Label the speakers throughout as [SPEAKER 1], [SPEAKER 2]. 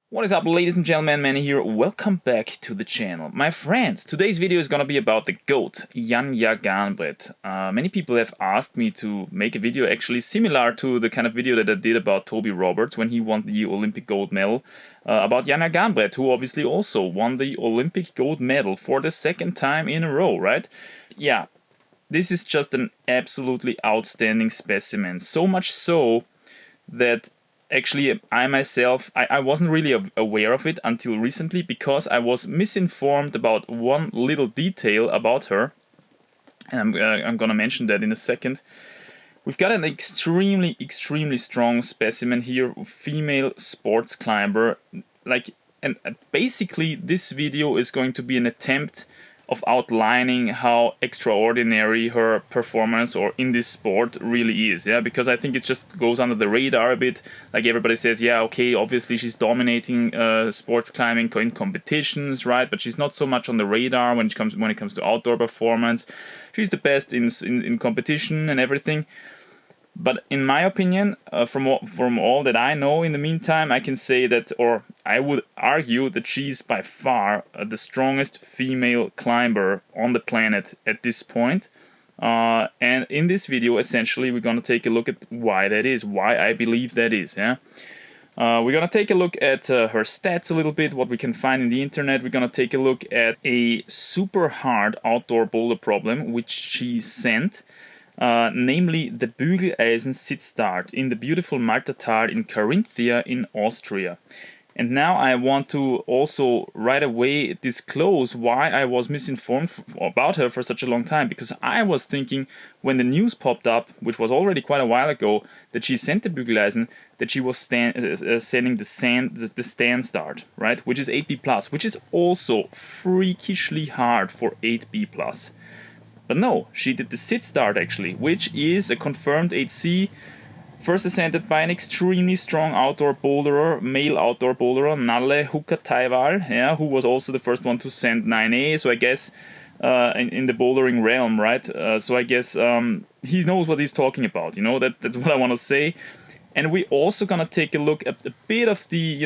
[SPEAKER 1] What is up, ladies and gentlemen, Manny here, welcome back to the channel. My friends, today's video is gonna be about the GOAT, Janja Garnbret. Many people have asked me to make a video actually similar to the kind of video that I did about Toby Roberts when he won the Olympic gold medal, about Janja Garnbret, who obviously also won the Olympic gold medal for the second time in a row, right? Yeah, this is just an absolutely outstanding specimen, so much so that actually I myself, I wasn't really aware of it until recently because I was misinformed about one little detail about her, and I'm gonna mention that in a second. We've got an extremely strong specimen here, female sports climber, and basically this video is going to be an attempt of outlining how extraordinary her performance or in this sport really is, yeah, because I think it just goes under the radar a bit. Like, everybody says, yeah, okay, obviously she's dominating sports climbing in competitions, right, but she's not so much on the radar when it comes to outdoor performance. She's the best in competition and everything. But in my opinion, from all that I know in the meantime, I can say that, or I would argue that she's by far the strongest female climber on the planet at this point. And in this video, essentially, we're going to take a look at why that is, why I believe that is, yeah? We're going to take a look at her stats a little bit, what we can find in the internet. We're going to take a look at a super hard outdoor boulder problem, which she sent. Namely the Bügeleisen sit start in the beautiful Maltertal in Carinthia in Austria. And now I want to also right away disclose why I was misinformed about her for such a long time, because I was thinking when the news popped up, which was already quite a while ago, that she sent the Bügeleisen, that she was sending the stand start, right, which is 8B+, which is also freakishly hard for 8B+. But no, she did the sit start actually, which is a confirmed 8C, first ascended by an extremely strong outdoor boulderer, male outdoor boulderer, Nalle Hukkataival, yeah, who was also the first one to send 9A, so I guess in the bouldering realm, right? So I guess he knows what he's talking about, you know, that's what I want to say. And we're also gonna take a look at a bit of the,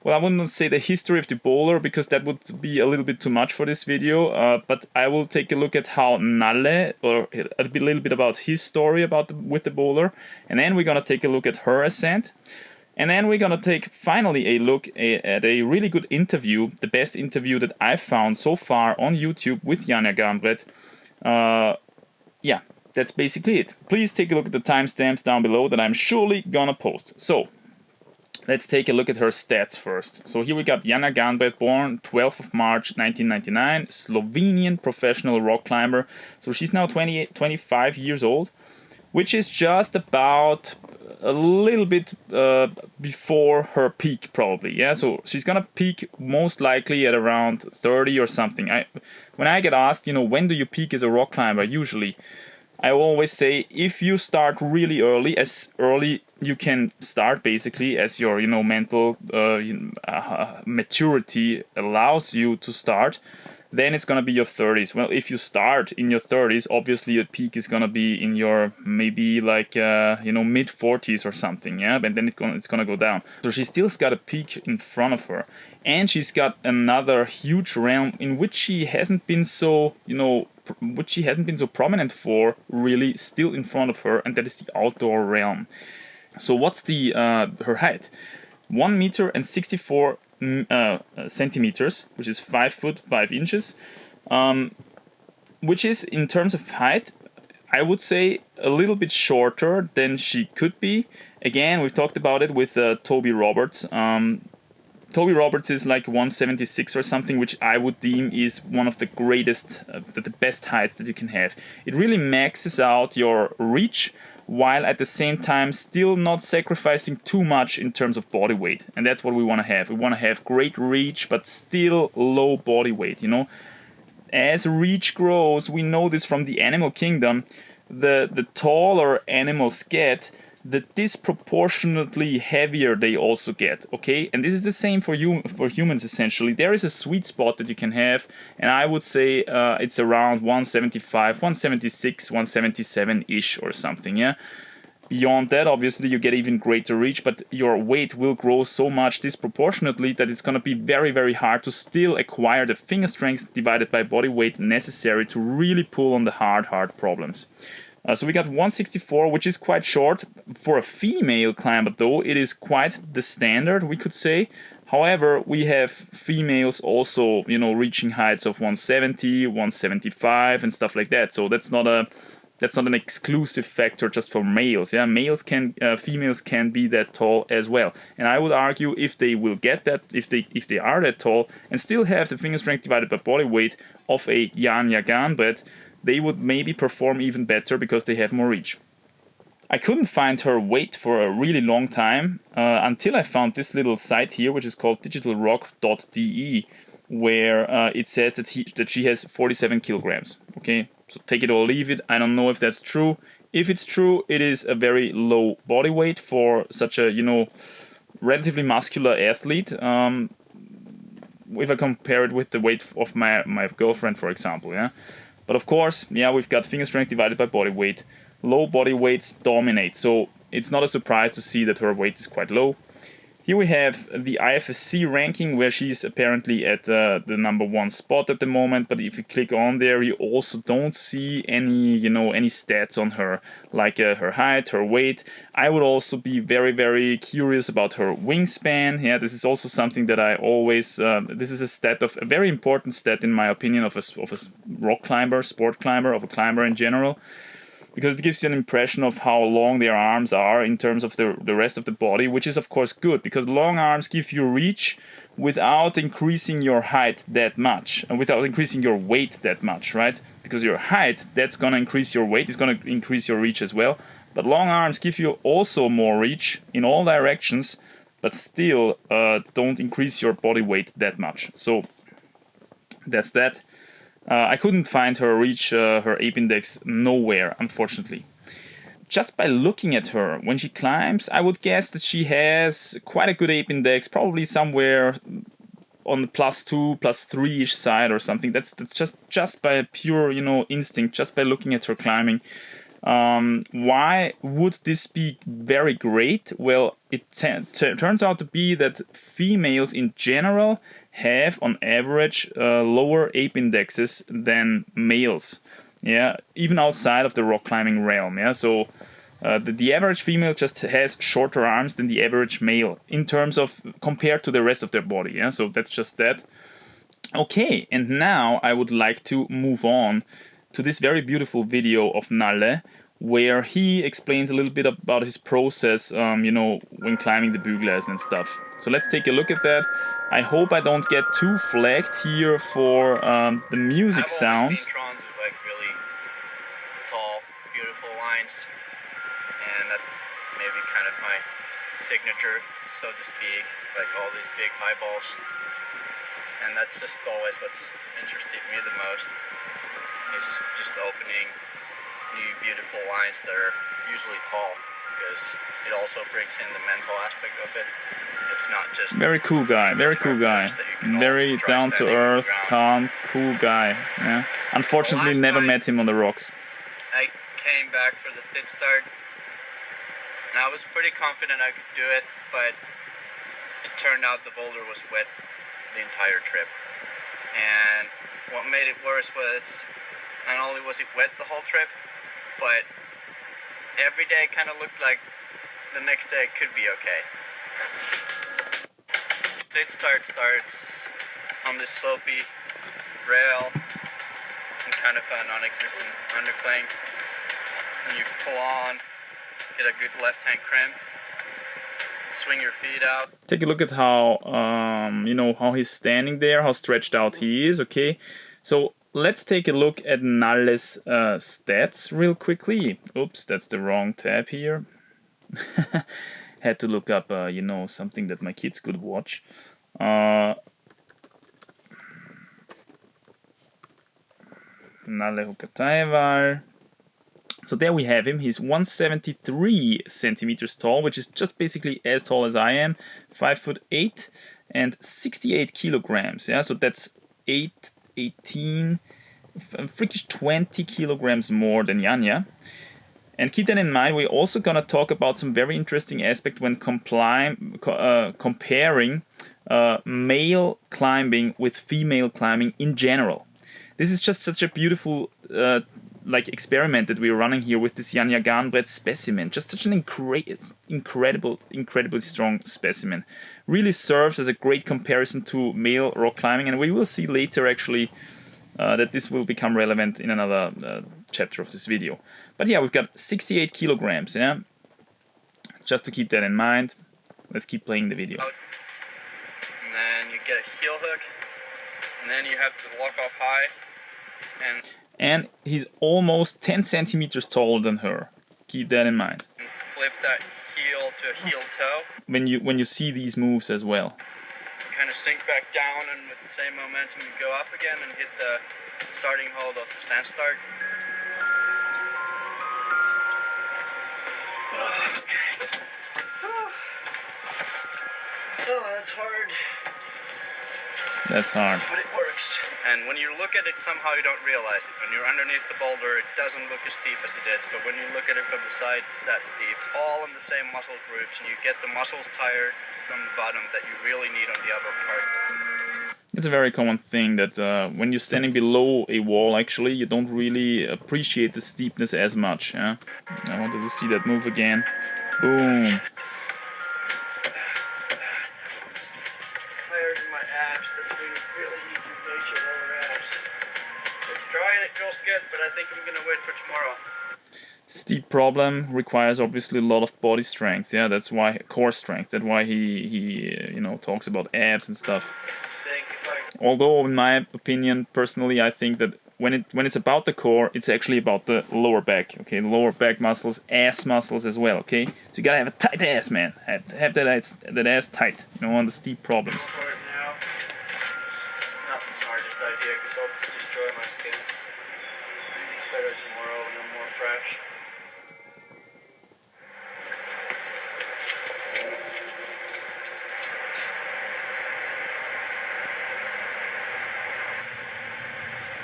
[SPEAKER 1] well, I wouldn't say the history of the bowler, because that would be a little bit too much for this video, but I will take a look at how Nalle, or a little bit about his story with the bowler, and then we're gonna take a look at her ascent, and then we're gonna take finally a look at a really good interview, the best interview that I've found so far on YouTube with Janja Garnbret. Yeah, that's basically it. Please take a look at the timestamps down below that I'm surely gonna post. So, let's take a look at her stats first. So here we got Janja Garnbret, born 12th of March 1999, Slovenian professional rock climber. So she's now 25 years old, which is just about a little bit before her peak probably, yeah? So she's gonna peak most likely at around 30 or something. When I get asked, when do you peak as a rock climber, usually I always say, if you start really early, as early you can start basically, as your mental maturity allows you to start, then it's gonna be your 30s. Well, if you start in your 30s, obviously your peak is gonna be in your maybe like mid 40s or something, yeah. But then it's gonna go down. So she still's got a peak in front of her, and she's got another huge realm in which she hasn't been so prominent for, really still in front of her, and that is the outdoor realm. So what's the her height? 1 meter and 64 centimeters, which is 5 foot 5 inches, which is, in terms of height, I would say a little bit shorter than she could be. Again, we've talked about it with Toby Roberts. Toby Roberts is like 176 or something, which I would deem is one of the greatest, the best heights that you can have. It really maxes out your reach, while at the same time still not sacrificing too much in terms of body weight. And that's what we want to have. We want to have great reach, but still low body weight, As reach grows, we know this from the animal kingdom, the taller animals get, the disproportionately heavier they also get, okay? And this is the same for humans, essentially. There is a sweet spot that you can have, and I would say it's around 175, 176, 177-ish or something, yeah? Beyond that, obviously, you get even greater reach, but your weight will grow so much disproportionately that it's going to be very, very hard to still acquire the finger strength divided by body weight necessary to really pull on the hard problems. So we got 164, which is quite short. For a female climber, though, it is quite the standard, we could say. However, we have females also, you know, reaching heights of 170, 175 and stuff like that. So that's not an exclusive factor just for males. Yeah, females can be that tall as well. And I would argue if they will get that, if they are that tall and still have the finger strength divided by body weight of a Janja Garnbret, they would maybe perform even better because they have more reach. I couldn't find her weight for a really long time until I found this little site here, which is called digitalrock.de, where it says that she has 47 kilograms. Okay, so take it or leave it. I don't know if that's true. If it's true, it is a very low body weight for such a, you know, relatively muscular athlete. If I compare it with the weight of my girlfriend, for example, yeah. But of course, yeah, we've got finger strength divided by body weight. Low body weights dominate, so it's not a surprise to see that her weight is quite low. Here we have the IFSC ranking, where she's apparently at the #1 spot at the moment. But if you click on there, you also don't see any, you know, any stats on her, like her height, her weight. I would also be very, very curious about her wingspan. Yeah, this is also something that I always. This is a very important stat in my opinion of a rock climber, sport climber, of a climber in general. Because it gives you an impression of how long their arms are in terms of the rest of the body, which is of course good, because long arms give you reach without increasing your height that much, and without increasing your weight that much, right? Because your height, that's going to increase your weight, it's going to increase your reach as well. But long arms give you also more reach in all directions, but still don't increase your body weight that much. So that's that. I couldn't find her reach, her ape index, nowhere, unfortunately. Just by looking at her, when she climbs, I would guess that she has quite a good ape index, probably somewhere on the +2, +3-ish side or something. That's just by pure, you know, instinct, just by looking at her climbing. Why would this be very great? Well, it turns out to be that females in general have on average lower ape indexes than males. Yeah, even outside of the rock climbing realm. Yeah, so the average female just has shorter arms than the average male in terms of compared to the rest of their body. Yeah, so that's just that. Okay, and now I would like to move on to this very beautiful video of Nalle, where he explains a little bit about his process, you know, when climbing the Bügeleisen and stuff. So let's take a look at that. I hope I don't get too flagged here for the music sounds.
[SPEAKER 2] I've always been drawn to like really tall, beautiful lines, and that's maybe kind of my signature, so to speak, like all these big eyeballs. And that's just always what's interested me the most, is just opening new beautiful lines that are usually tall, because it also brings in the mental aspect of it. It's not just
[SPEAKER 1] very cool guy, very cool guy, very down to earth, calm, cool guy. Yeah. Unfortunately, never met him on the rocks.
[SPEAKER 2] I came back for the sit start, and I was pretty confident I could do it, but it turned out the boulder was wet the entire trip. And what made it worse was, not only was it wet the whole trip, but every day kind of looked like the next day could be okay. Sit start starts on this slopey rail and kind of a non-existent undercling. And you pull on, get a good left-hand crimp, swing your feet out.
[SPEAKER 1] Take a look at how, you know, how he's standing there, how stretched out he is, okay? So let's take a look at Nalle's stats real quickly. Oops, that's the wrong tab here. Had to look up, you know, something that my kids could watch. Nalle Hukkataival. So there we have him. He's 173 centimeters tall, which is just basically as tall as I am, 5'8" and 68 kilograms. Yeah, so that's 18, freakish 20 kilograms more than Janja. And keep that in mind, we're also going to talk about some very interesting aspect when comparing male climbing with female climbing in general. This is just such a beautiful like experiment that we're running here with this Janja Garnbret specimen. Just such an incredibly strong specimen. Really serves as a great comparison to male rock climbing, and we will see later actually that this will become relevant in another chapter of this video. But yeah, we've got 68 kilograms, yeah? Just to keep that in mind. Let's keep playing the video.
[SPEAKER 2] And then you get a heel hook, and then you have to walk off high.
[SPEAKER 1] And he's almost 10 centimeters taller than her. Keep that in mind.
[SPEAKER 2] Flip that heel to a heel toe.
[SPEAKER 1] When you see these moves as well.
[SPEAKER 2] Kind of sink back down, and with the same momentum you go up again and hit the starting hold of the stand start. Oh, that's hard.
[SPEAKER 1] That's hard.
[SPEAKER 2] But it works. And when you look at it, somehow you don't realize it. When you're underneath the boulder, it doesn't look as steep as it is. But when you look at it from the side, it's that steep. It's all in the same muscle groups, and you get the muscles tired from the bottom that you really need on the upper part.
[SPEAKER 1] It's a very common thing that when you're standing below a wall, actually, you don't really appreciate the steepness as much. Yeah? I wanted to see that move again. Boom.
[SPEAKER 2] Tired in my abs. That's when you really need to engage your lower abs. It's dry and it feels good, but I think I'm gonna wait for tomorrow.
[SPEAKER 1] Steep problem requires obviously a lot of body strength. Yeah, that's why core strength. That's why he talks about abs and stuff. Although, in my opinion, personally, I think that when it's about the core, it's actually about the lower back. Okay, the lower back muscles, ass muscles as well. Okay, so you gotta have a tight ass, man. Have that ass tight. On the steep problems.
[SPEAKER 2] It's not the smartest idea because I'll just destroy my skin. It's better tomorrow when I'm more fresh.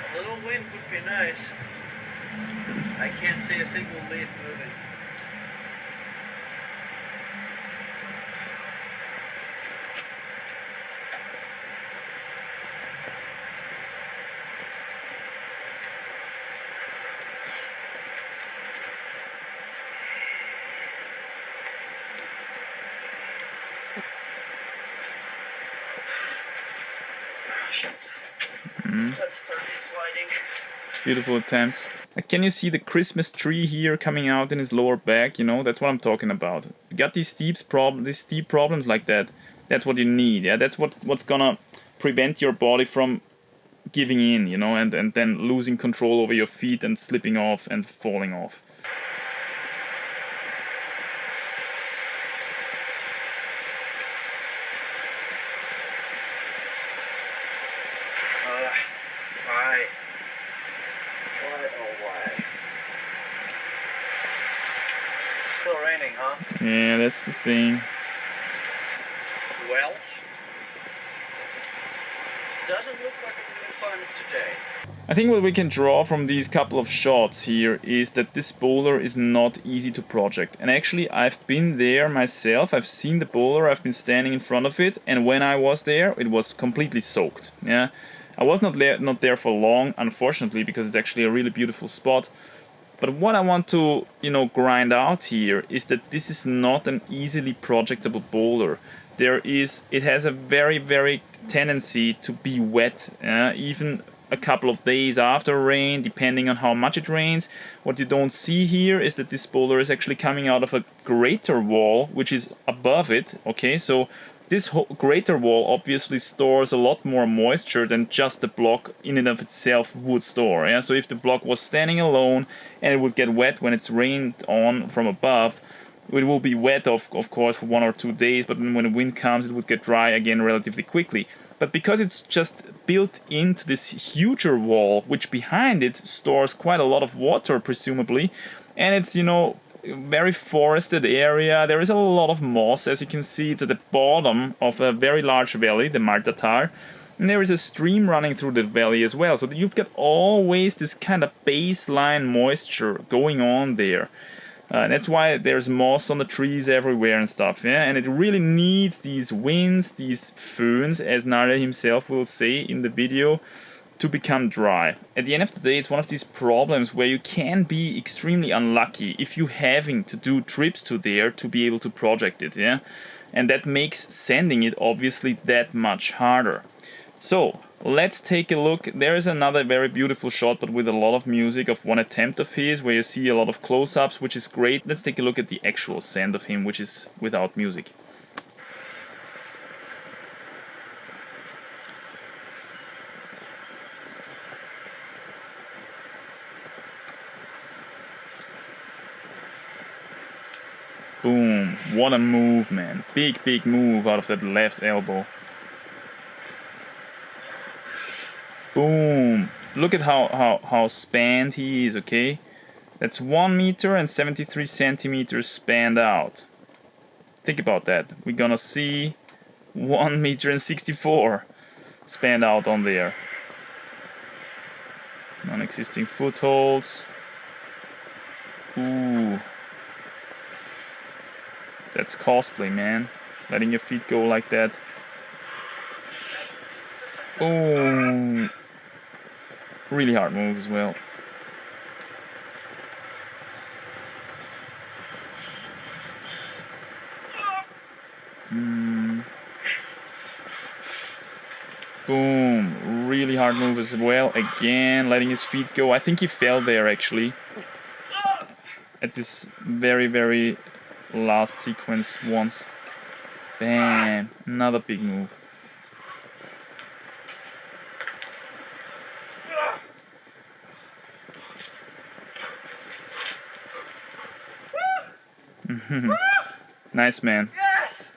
[SPEAKER 2] A little wind would be nice. I can't see a single leaf moving. Let's start sliding.
[SPEAKER 1] Beautiful attempt. Can you see the Christmas tree here coming out in his lower back? That's what I'm talking about. You got these steep problems like that. That's what you need. Yeah, that's what's gonna prevent your body from giving in. And then losing control over your feet and slipping off and falling off.
[SPEAKER 2] Why? Still raining, huh?
[SPEAKER 1] Yeah, that's the thing.
[SPEAKER 2] Well, doesn't look like it's been fun today.
[SPEAKER 1] I think what we can draw from these couple of shots here is that this boulder is not easy to project. And actually, I've been there myself. I've seen the boulder. I've been standing in front of it, and when I was there, it was completely soaked. Yeah. I was not there for long, unfortunately, because it's actually a really beautiful spot. But what I want to, grind out here is that this is not an easily projectable boulder. It has a very, very tendency to be wet, even a couple of days after rain, depending on how much it rains. What you don't see here is that this boulder is actually coming out of a greater wall, which is above it. Okay, so this greater wall obviously stores a lot more moisture than just the block in and of itself would store. Yeah? So if the block was standing alone and it would get wet when it's rained on from above, it will be wet of course for 1 or 2 days, but then when the wind comes it would get dry again relatively quickly. But because it's just built into this huger wall, which behind it stores quite a lot of water presumably, and it's very forested area. There is a lot of moss, as you can see. It's at the bottom of a very large valley, the Martatar, and there is a stream running through the valley as well. So you've got always this kind of baseline moisture going on there. That's why there's moss on the trees everywhere and stuff, yeah? And it really needs these winds, these föhns, as Nalle himself will say in the video, to become dry. At the end of the day, it's one of these problems where you can be extremely unlucky if you're having to do trips to there to be able to project it, yeah? And that makes sending it obviously that much harder. So, let's take a look. There is another very beautiful shot, but with a lot of music, of one attempt of his, where you see a lot of close-ups, which is great. Let's take a look at the actual send of him, which is without music. Boom, what a move, man. Big, big move out of that left elbow. Boom. Look at how spanned he is, okay? That's 1 meter and 73 centimeters spanned out. Think about that. We're gonna see 1 meter and 64 spanned out on there. Non-existing footholds. Ooh. That's costly, man. Letting your feet go like that. Oh, really hard move as well. Boom, really hard move as well. Again, letting his feet go. I think he fell there actually. At this very, very last sequence once. Bam, another big move. Nice, man.
[SPEAKER 2] Yes!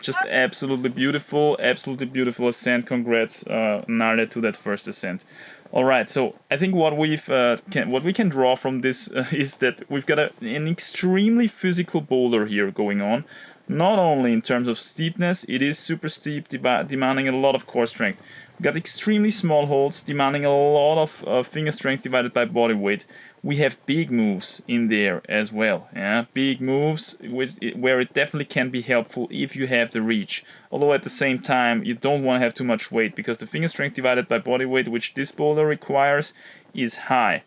[SPEAKER 1] Just absolutely beautiful ascent. Congrats, Nalle, to that first ascent. All right, so I think what we can draw from this is that we've got an extremely physical boulder here going on. Not only in terms of steepness, it is super steep, demanding a lot of core strength. We've got extremely small holds, demanding a lot of finger strength divided by body weight. We have big moves in there as well. Yeah, big moves where it definitely can be helpful if you have the reach. Although at the same time, you don't want to have too much weight because the finger strength divided by body weight, which this boulder requires, is high.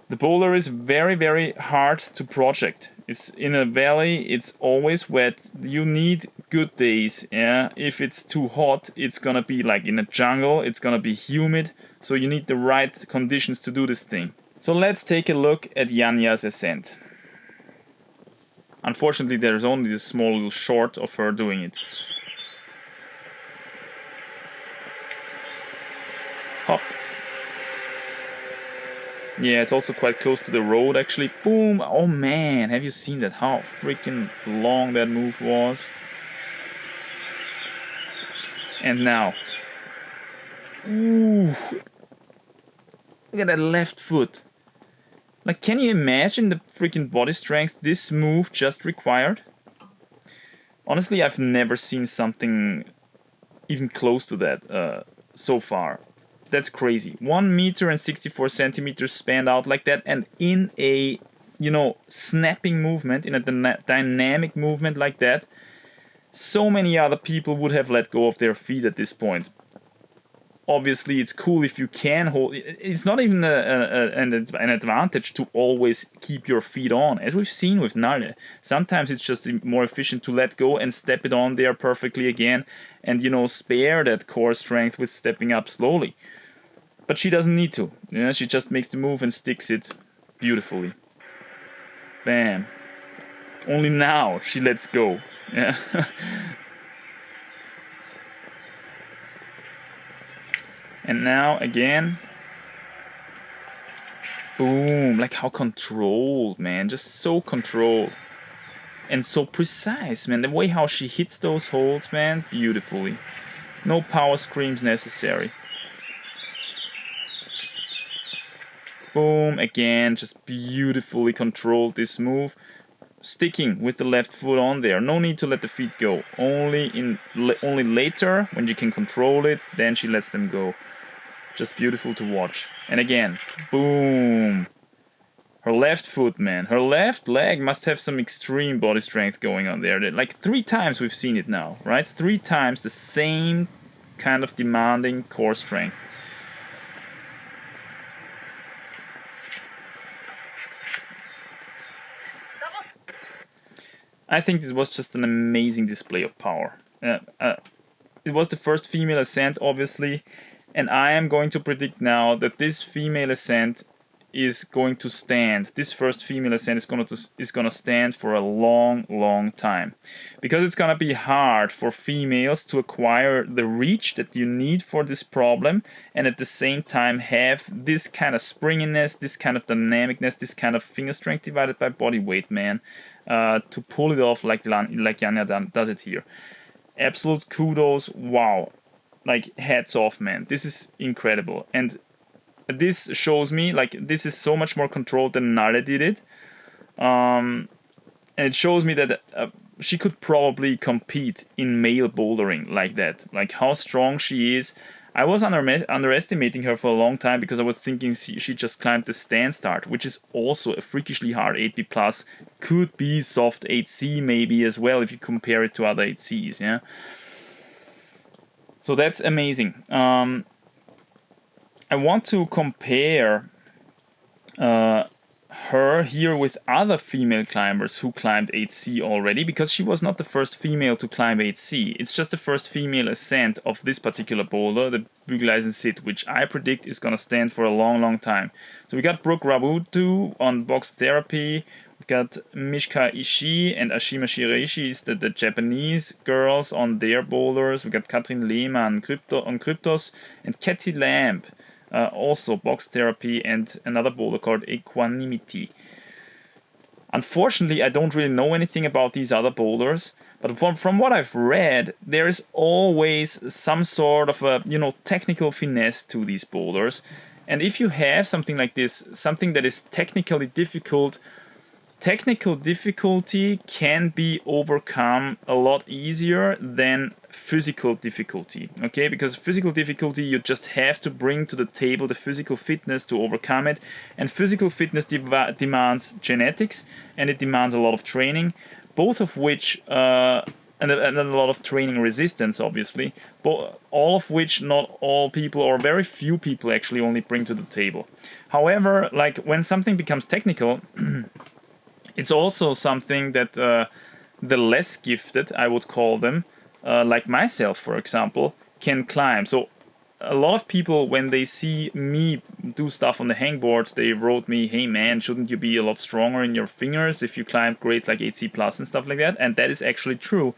[SPEAKER 1] The boulder is very, very hard to project. It's in a valley, it's always wet. You need good days. Yeah, if it's too hot, it's gonna be like in a jungle, it's gonna be humid, so you need the right conditions to do this thing. So let's take a look at Janja's ascent. Unfortunately, there's only this small little short of her doing it. Hop. Yeah, it's also quite close to the road actually. Boom! Oh man, have you seen that? How freaking long that move was. And now. Ooh! Look at that left foot. Like, can you imagine the freaking body strength this move just required? Honestly, I've never seen something even close to that so far. That's crazy. 1 meter and 64 centimeters spanned out like that, and in a, snapping movement, in a dynamic movement like that, so many other people would have let go of their feet at this point. Obviously, it's cool if you can hold. It's not even an advantage to always keep your feet on, as we've seen with Nalle. Sometimes it's just more efficient to let go and step it on there perfectly again, and spare that core strength with stepping up slowly. But she doesn't need to. Yeah, she just makes the move and sticks it beautifully. Bam. Only now she lets go. Yeah. And now again. Boom. Like how controlled, man. Just so controlled. And so precise, man. The way how she hits those holds, man. Beautifully. No power screams necessary. Boom. Again, just beautifully controlled this move. Sticking with the left foot on there. No need to let the feet go. Only later, when you can control it, then she lets them go. Just beautiful to watch. And again, boom. Her left foot, man. Her left leg must have some extreme body strength going on there. Like 3 times we've seen it now, right? 3 times the same kind of demanding core strength. I think this was just an amazing display of power. It was the first female ascent, obviously, and I am going to predict now that this female ascent is going to stand. This first female ascent is gonna stand for a long time, because it's gonna be hard for females to acquire the reach that you need for this problem, and at the same time have this kind of springiness, this kind of dynamicness, this kind of finger strength divided by body weight, man, to pull it off like Janja does it here. Absolute kudos, wow, like hats off, man. This is incredible, and this shows me like this is so much more controlled than Nalle did it, and it shows me that she could probably compete in male bouldering like that, like how strong she is. I was underestimating her for a long time because I was thinking she just climbed the stand start, which is also a freakishly hard 8B plus, could be soft 8C maybe as well if you compare it to other 8Cs, yeah. So that's amazing. I want to compare her here with other female climbers who climbed 8C already, because she was not the first female to climb 8C. It's just the first female ascent of this particular boulder, the Bügeleisen Sit, which I predict is going to stand for a long time. So we got Brooke Rabutu on box therapy. We got Mishka Ishii and Ashima Shiraishi, the Japanese girls, on their boulders. We got Katrin Lehmann on Kryptos, and Katie Lamb, also box therapy, and another boulder called Equanimity. Unfortunately, I don't really know anything about these other boulders, but from what I've read, there is always some sort of a technical finesse to these boulders. And if you have something like this, something that is technically difficult, technical difficulty can be overcome a lot easier than physical difficulty, okay? Because physical difficulty, you just have to bring to the table the physical fitness to overcome it, and physical fitness demands genetics, and it demands a lot of training, both of which and a lot of training resistance, obviously, but all of which not all people, or very few people, actually only bring to the table. However, like when something becomes technical, it's also something that the less gifted, I would call them, like myself, for example, can climb. So a lot of people, when they see me do stuff on the hangboard, they wrote me, hey man, shouldn't you be a lot stronger in your fingers if you climb grades like 8C plus and stuff like that? And that is actually true.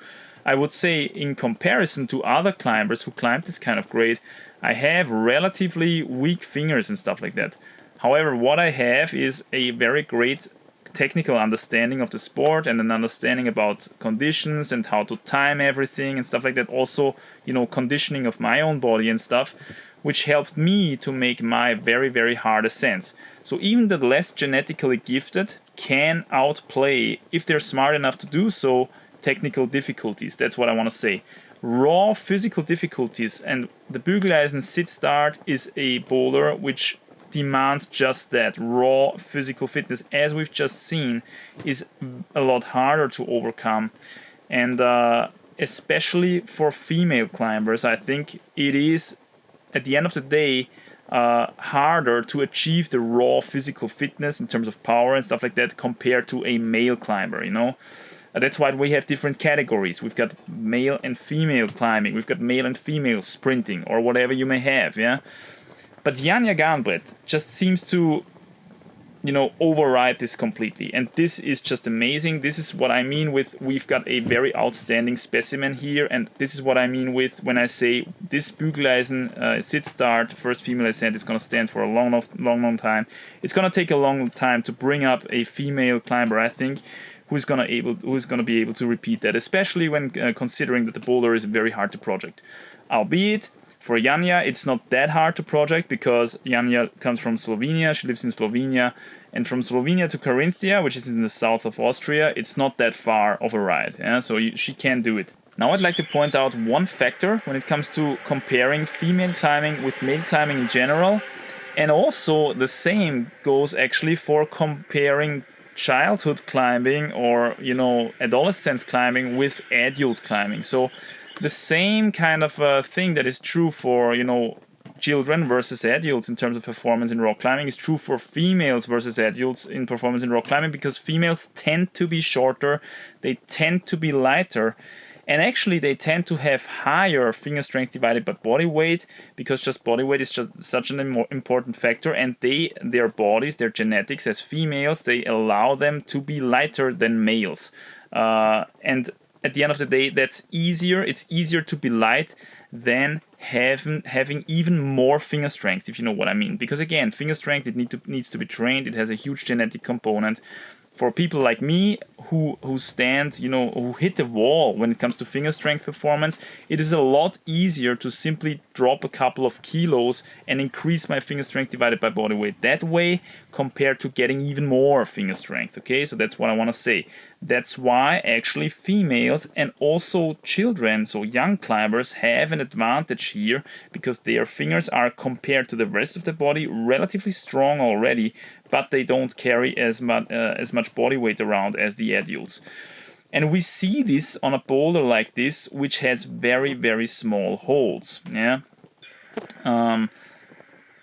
[SPEAKER 1] I would say in comparison to other climbers who climb this kind of grade, I have relatively weak fingers and stuff like that. However, what I have is a very great technical understanding of the sport, and an understanding about conditions and how to time everything and stuff like that. Also, conditioning of my own body and stuff, which helped me to make my very hard ascents. So even the less genetically gifted can outplay, if they're smart enough to do so, technical difficulties. That's what I want to say. Raw physical difficulties, and the Bügeleisen Sit Start is a boulder which demands just that. Raw physical fitness, as we've just seen, is a lot harder to overcome, and especially for female climbers, I think it is, at the end of the day, harder to achieve the raw physical fitness in terms of power and stuff like that compared to a male climber, That's why we have different categories. We've got male and female climbing, we've got male and female sprinting, or whatever you may have, yeah? But Janja Garnbret just seems to, override this completely. And this is just amazing. This is what I mean with we've got a very outstanding specimen here. And this is what I mean with when I say this Bügeleisen Sit Start, first female ascent, is going to stand for a long time. It's going to take a long time to bring up a female climber, I think, who's going to be able to repeat that, especially when considering that the boulder is very hard to project. Albeit, for Janja, it's not that hard to project, because Janja comes from Slovenia, she lives in Slovenia, and from Slovenia to Carinthia, which is in the south of Austria, it's not that far of a ride, yeah? So she can do it. Now I'd like to point out one factor when it comes to comparing female climbing with male climbing in general, And also the same goes actually for comparing childhood climbing or, you know, adolescence climbing with adult climbing. So the same kind of thing that is true for, you know, children versus adults in terms of performance in rock climbing is true for females versus adults in performance in rock climbing, because females tend to be shorter, they tend to be lighter, and actually they tend to have higher finger strength divided by body weight, because just body weight is just such an important factor, and their bodies, their genetics as females, they allow them to be lighter than males. And at the end of the day, that's easier. It's easier to be light than having even more finger strength, if you know what I mean. Because again, finger strength, it needs to be trained. It has a huge genetic component. For people like me who stand, you know, who hit the wall when it comes to finger strength performance, it is a lot easier to simply drop a couple of kilos and increase my finger strength divided by body weight that way, compared to getting even more finger strength. Okay, so that's what I want to say. That's why actually females and also children, so young climbers, have an advantage here, because their fingers are, compared to the rest of the body, relatively strong already, but they don't carry as much body weight around as the adults. And we see this on a boulder like this, which has very, very small holes. Yeah.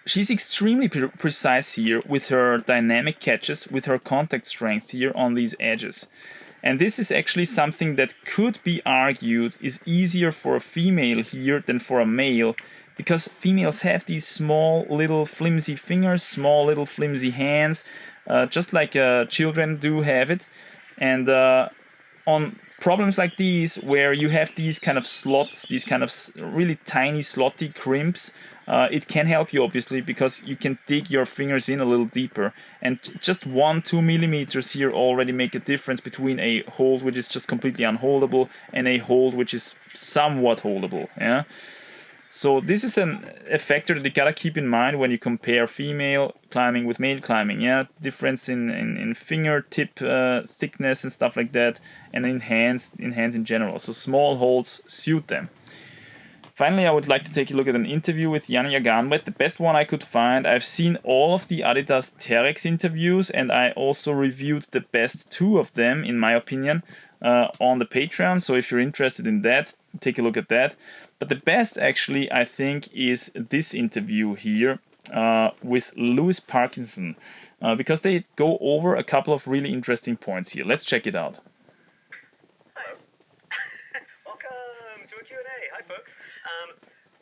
[SPEAKER 1] She's extremely precise here with her dynamic catches, with her contact strength here on these edges. And this is actually something that could be argued is easier for a female here than for a male, because females have these small little flimsy fingers, small little flimsy hands, just like children do have it. And on problems like these, where you have these kind of slots, these kind of really tiny slotty crimps, it can help you obviously, because you can dig your fingers in a little deeper, and just 1-2 millimeters here already make a difference between a hold which is just completely unholdable and a hold which is somewhat holdable. Yeah. So this is a factor that you gotta keep in mind when you compare female climbing with male climbing. Yeah, difference in fingertip thickness and stuff like that, and in hands in general. So small holds suit them. Finally, I would like to take a look at an interview with Janja Garnbret, the best one I could find. I've seen all of the Adidas Terex interviews, and I also reviewed the best 2 of them, in my opinion, on the Patreon. So if you're interested in that, take a look at that. But the best, actually, I think, is this interview here with Louis Parkinson, because they go over a couple of really interesting points here. Let's check it out.
[SPEAKER 3] Hi. Welcome to a Q&A. Hi, folks.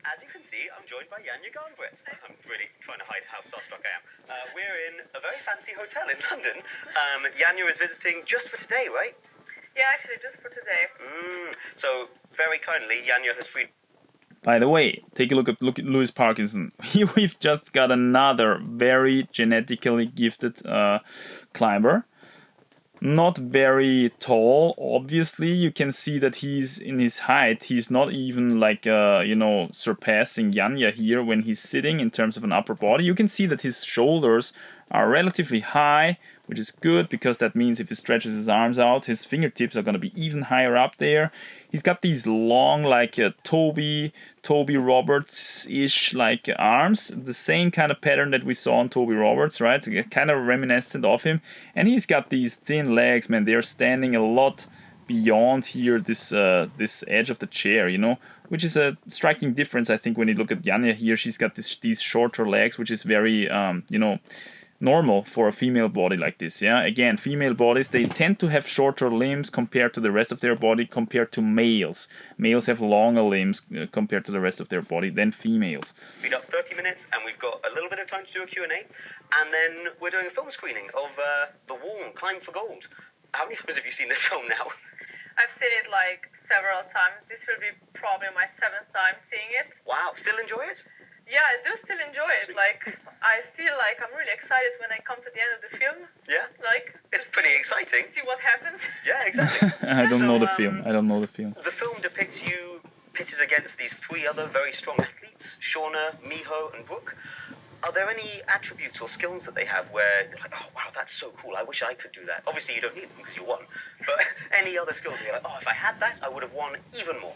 [SPEAKER 3] As you can see, I'm joined by Janja Garnbret. I'm really trying to hide how starstruck I am. We're in a very fancy hotel in London. Janja is visiting just for today, right?
[SPEAKER 4] Yeah, actually, just for today.
[SPEAKER 3] So, very kindly, Janja has freed...
[SPEAKER 1] By the way, take a look at Louis Parkinson. We've just got another very genetically gifted climber. Not very tall, obviously. You can see that he's in his height. He's not even like, surpassing Janja here when he's sitting in terms of an upper body. You can see that his shoulders are relatively high, which is good, because that means if he stretches his arms out, his fingertips are going to be even higher up there. He's got these long, like Toby Roberts-ish like arms, the same kind of pattern that we saw on Toby Roberts, right? Kind of reminiscent of him. And he's got these thin legs, man. They're standing a lot beyond here this edge of the chair, you know, which is a striking difference, I think, when you look at Janja here. She's got these shorter legs, which is very, normal for a female body like this. Yeah, again, female bodies, they tend to have shorter limbs compared to the rest of their body, compared to males. Males have longer limbs compared to the rest of their body than females.
[SPEAKER 3] Speed up 30 minutes, and we've got a little bit of time to do a Q&A, and then we're doing a film screening of The Wall, Climb for Gold. How many times have you seen this film now?
[SPEAKER 4] I've seen it like several times. This will be probably my 7th time seeing it.
[SPEAKER 3] Wow, still enjoy it?
[SPEAKER 4] Yeah, I do still enjoy it. I'm really excited when I come to the end of the film.
[SPEAKER 3] Yeah? It's pretty exciting.
[SPEAKER 4] See what happens.
[SPEAKER 3] Yeah, exactly.
[SPEAKER 1] I don't know the film.
[SPEAKER 3] The film depicts you pitted against these 3 other very strong athletes, Shauna, Miho, and Brooke. Are there any attributes or skills that they have where you're like, oh wow, that's so cool, I wish I could do that? Obviously you don't need them because you won, but any other skills where you're like, oh, if I had that, I would have won even more?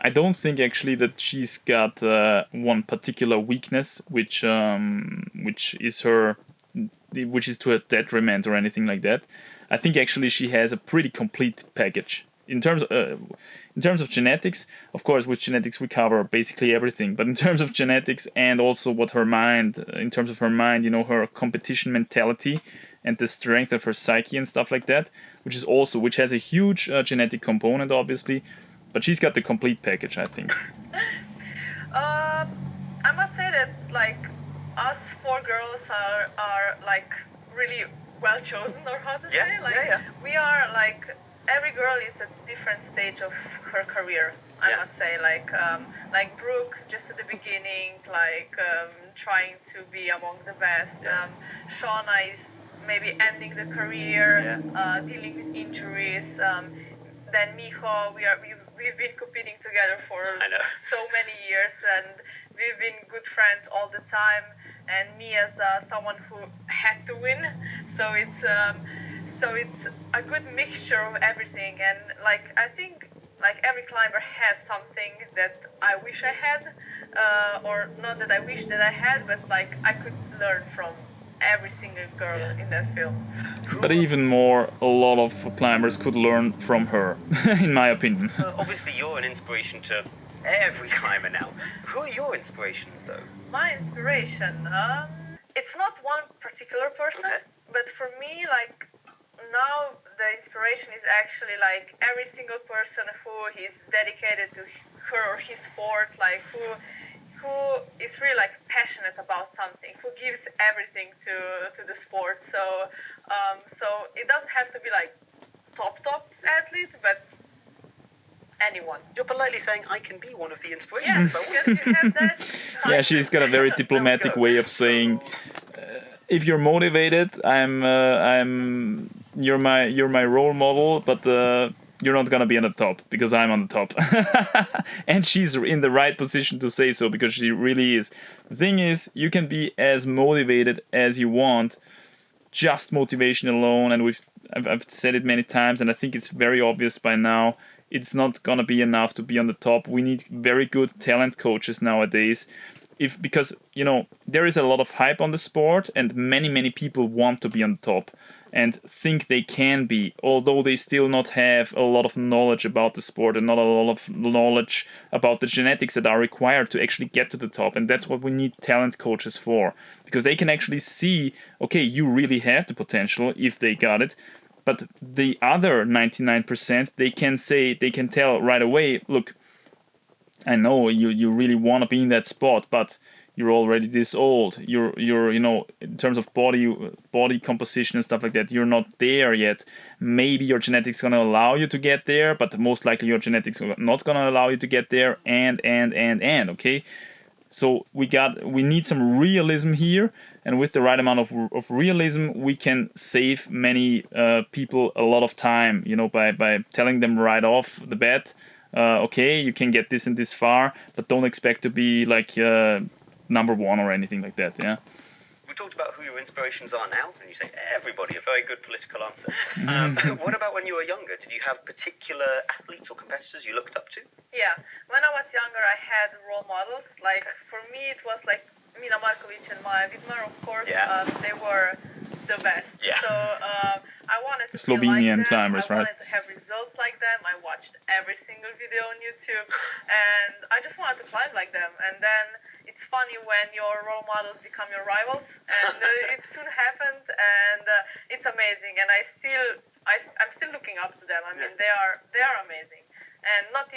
[SPEAKER 1] I don't think actually that she's got one particular weakness which is to her detriment or anything like that. I think actually she has a pretty complete package in terms of genetics. Of course, with genetics we cover basically everything, but in terms of genetics and also what her mind, in terms of her mind, you know, her competition mentality and the strength of her psyche and stuff like that, which has a huge genetic component, obviously, but she's got the complete package, I think.
[SPEAKER 4] I must say that like us four girls are like really well chosen, or how to say, like we are like, every girl is a different stage of her career. I must say, like Brooke just at the beginning, like trying to be among the best. Shauna is maybe ending the career, dealing with injuries. Then Miho, we've been competing together for so many years, and we've been good friends all the time. And me as someone who had to win, so it's a good mixture of everything. And like I think like every climber has something that I wish I had, or not that I wish that I had, but like I could learn from every single girl in that film.
[SPEAKER 1] But even more, a lot of climbers could learn from her, in my opinion.
[SPEAKER 3] Obviously you're an inspiration to every climber now. Who are your inspirations though?
[SPEAKER 4] My inspiration, it's not one particular person, but for me, like now the inspiration is actually like every single person who is dedicated to her or his sport, like who is really like passionate about something, who gives everything to the sport. So it doesn't have to be like top athlete, but anyone.
[SPEAKER 3] You're politely saying I can be one of the inspirations.
[SPEAKER 4] Yes, because you have that.
[SPEAKER 1] Yeah, she's got a very diplomatic way of saying, if you're motivated, you're my role model, but you're not gonna be on the top because I'm on the top. And she's in the right position to say so, because she really is. The thing is, you can be as motivated as you want, just motivation alone, and I've said it many times, and I think it's very obvious by now. It's not gonna be enough to be on the top. We need very good talent coaches nowadays. Because you know, there is a lot of hype on the sport, and many people want to be on the top and think they can be, although they still not have a lot of knowledge about the sport and not a lot of knowledge about the genetics that are required to actually get to the top. And that's what we need talent coaches for, because they can actually see, okay, you really have the potential if they got it. But the other 99%, they can tell right away, look, I know you really want to be in that spot, but you're already this old. You're you know, in terms of body composition and stuff like that, you're not there yet. Maybe your genetics gonna allow you to get there, but most likely your genetics are not gonna allow you to get there. And okay. So we need some realism here, and with the right amount of realism, we can save many people a lot of time. You know, by telling them right off the bat. Okay, you can get this and this far, but don't expect to be like number one or anything like that. Yeah.
[SPEAKER 3] We talked about who your inspirations are now, and you say everybody. A very good political answer. What about when you were younger? Did you have particular athletes or competitors you looked up to?
[SPEAKER 4] Yeah, when I was younger, I had role models. Like for me, it was like Mina Markovic and Maja Vidmar, of course. They were the best. Yeah. So I wanted to
[SPEAKER 1] Slovenian
[SPEAKER 4] be like them.
[SPEAKER 1] climbers,
[SPEAKER 4] I
[SPEAKER 1] right?
[SPEAKER 4] wanted to have results like them. I watched every single video on YouTube, and I just wanted to climb like them. And then it's funny when your role models become your rivals, and it soon happened, and it's amazing. And I'm still looking up to them. I mean, they are amazing, and not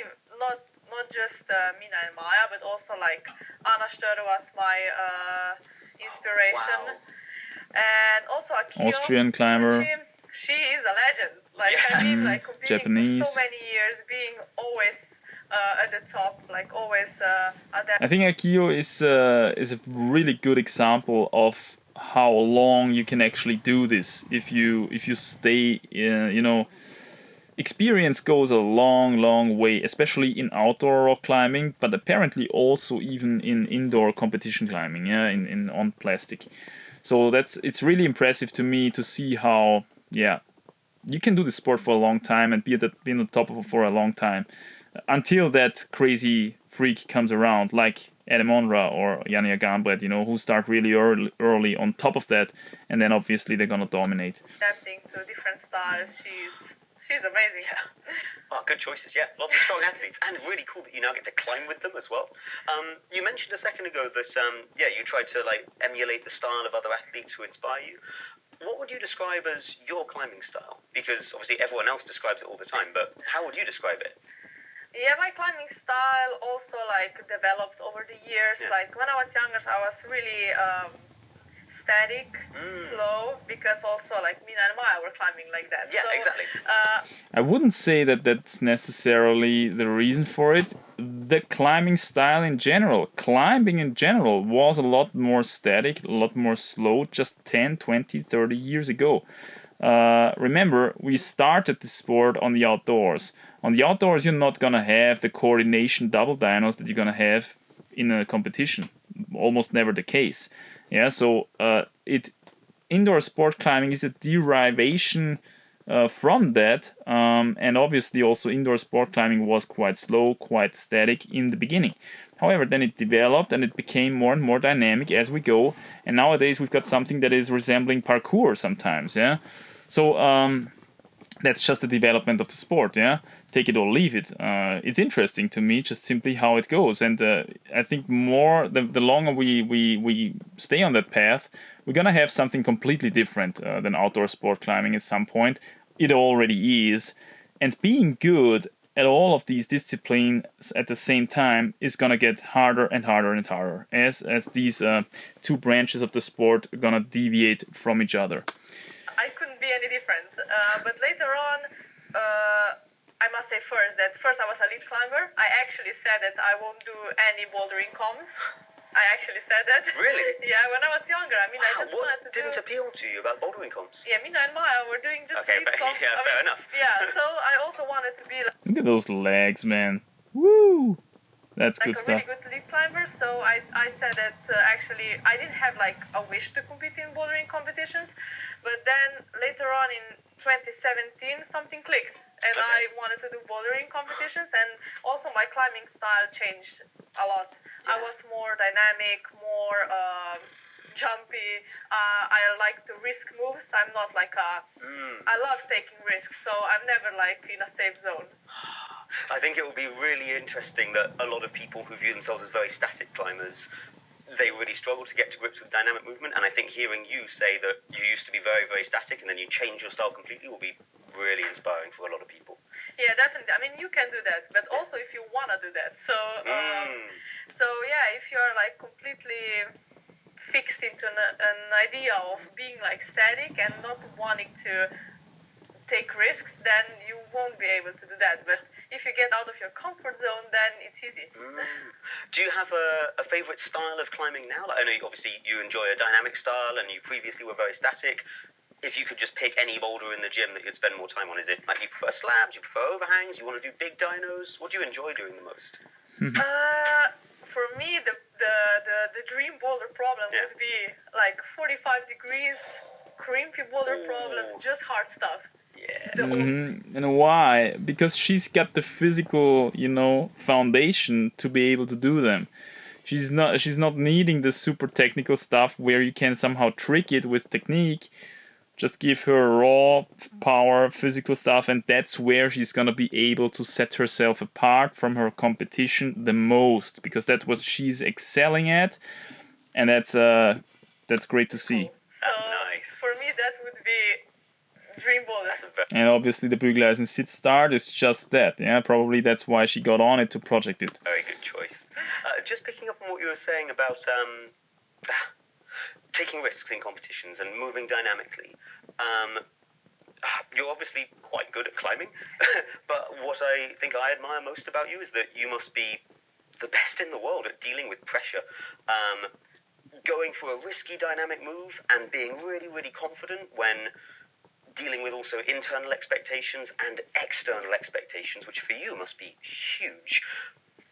[SPEAKER 4] just Mina and Maya, but also like Anna Stör was my inspiration.
[SPEAKER 3] Wow.
[SPEAKER 4] And also Akio,
[SPEAKER 1] Austrian climber.
[SPEAKER 4] She is a legend. Like I mean, like competing
[SPEAKER 1] Japanese.
[SPEAKER 4] for so many years, being always at the top, like always at that.
[SPEAKER 1] I think Akio is a really good example of how long you can actually do this if you stay, you know, experience goes a long, long way, especially in outdoor rock climbing, but apparently also even in indoor competition climbing, yeah, in on plastic. So it's really impressive to me to see how, yeah, you can do the sport for a long time and be on the top of it for a long time until that crazy freak comes around, like Adam Onra or Janja Garnbret, you know, who start really early on top of that, and then obviously they're gonna dominate.
[SPEAKER 4] Adapting to different styles, she's amazing.
[SPEAKER 3] Yeah. Oh, good choices, yeah. Lots of strong athletes, and really cool that you now get to climb with them as well. You mentioned a second ago that, you tried to like emulate the style of other athletes who inspire you. What would you describe as your climbing style? Because obviously everyone else describes it all the time, but how would you describe it?
[SPEAKER 4] Yeah, my climbing style also like developed over the years. Yeah. Like when I was younger, I was really static, slow, because also like Mina and Maya were climbing like that.
[SPEAKER 3] Yeah,
[SPEAKER 4] so,
[SPEAKER 3] exactly.
[SPEAKER 1] I wouldn't say that that's necessarily the reason for it. The climbing style in general, climbing in general, was a lot more static, a lot more slow just 10, 20, 30 years ago. Remember, we started the sport on the outdoors. On the outdoors, you're not gonna have the coordination double dynos that you're gonna have in a competition. Almost never the case. Yeah, so indoor sport climbing is a derivation from that, and obviously also indoor sport climbing was quite slow, quite static in the beginning. However, then it developed and it became more and more dynamic as we go, and nowadays we've got something that is resembling parkour sometimes, yeah? So that's just the development of the sport, yeah? Take it or leave it. It's interesting to me, just simply how it goes, and I think the longer we stay on that path, we're gonna have something completely different than outdoor sport climbing at some point. It already is, and being good at all of these disciplines at the same time is gonna get harder and harder and harder as these two branches of the sport are gonna deviate from each other.
[SPEAKER 4] I couldn't be any different, but later on, I must say first I was a lead climber. I actually said that I won't do any bouldering comms. I actually said that.
[SPEAKER 3] Really?
[SPEAKER 4] Yeah, when I was younger. I mean, I just wanted to
[SPEAKER 3] didn't appeal to you about bouldering comps?
[SPEAKER 4] Yeah, Mina and Maya were doing just lead comms.
[SPEAKER 3] Yeah, fair enough.
[SPEAKER 4] Yeah, so I also wanted to be like...
[SPEAKER 1] Look at those legs, man. Woo! That's good stuff.
[SPEAKER 4] Like a really good lead climber, so I said that actually I didn't have like a wish to compete in bouldering competitions, but then later on in 2017 something clicked and I wanted to do bouldering competitions, and also my climbing style changed a lot. I was more dynamic, more jumpy. I like to risk moves. I'm not like I love taking risks, so I'm never like in a safe zone.
[SPEAKER 3] I think it will be really interesting that a lot of people who view themselves as very static climbers, they really struggle to get to grips with dynamic movement, and I think hearing you say that you used to be very, very static and then you change your style completely will be really inspiring for a lot of people.
[SPEAKER 4] Yeah, definitely. I mean, you can do that, but also if you want to do that. So, so yeah, if you're like completely fixed into an idea of being like static and not wanting to take risks, then you won't be able to do that. But if you get out of your comfort zone, then it's easy.
[SPEAKER 3] Do you have a favorite style of climbing now? Like, I know obviously you enjoy a dynamic style and you previously were very static. If you could just pick any boulder in the gym that you'd spend more time on, is it like you prefer slabs, you prefer overhangs, you want to do big dynos? What do you enjoy doing the most?
[SPEAKER 4] For me, the dream boulder problem would be like 45 degrees, crimpy boulder problem, just hard stuff.
[SPEAKER 3] Yeah.
[SPEAKER 1] And why? Because she's got the physical, foundation to be able to do them. She's not needing the super technical stuff where you can somehow trick it with technique. Just give her raw power, physical stuff, and that's where she's gonna be able to set herself apart from her competition the most, because that's what she's excelling at, and that's great to see.
[SPEAKER 4] So
[SPEAKER 3] that's nice.
[SPEAKER 4] For me, that would be dream boulder.
[SPEAKER 1] And obviously the Bügeleisen Sit Start is just that. Yeah, probably that's why she got on it to project it.
[SPEAKER 3] Very good choice. Just picking up on what you were saying about taking risks in competitions and moving dynamically. You're obviously quite good at climbing, but what I think I admire most about you is that you must be the best in the world at dealing with pressure. Going for a risky dynamic move and being really, really confident when dealing with also internal expectations and external expectations, which for you must be huge.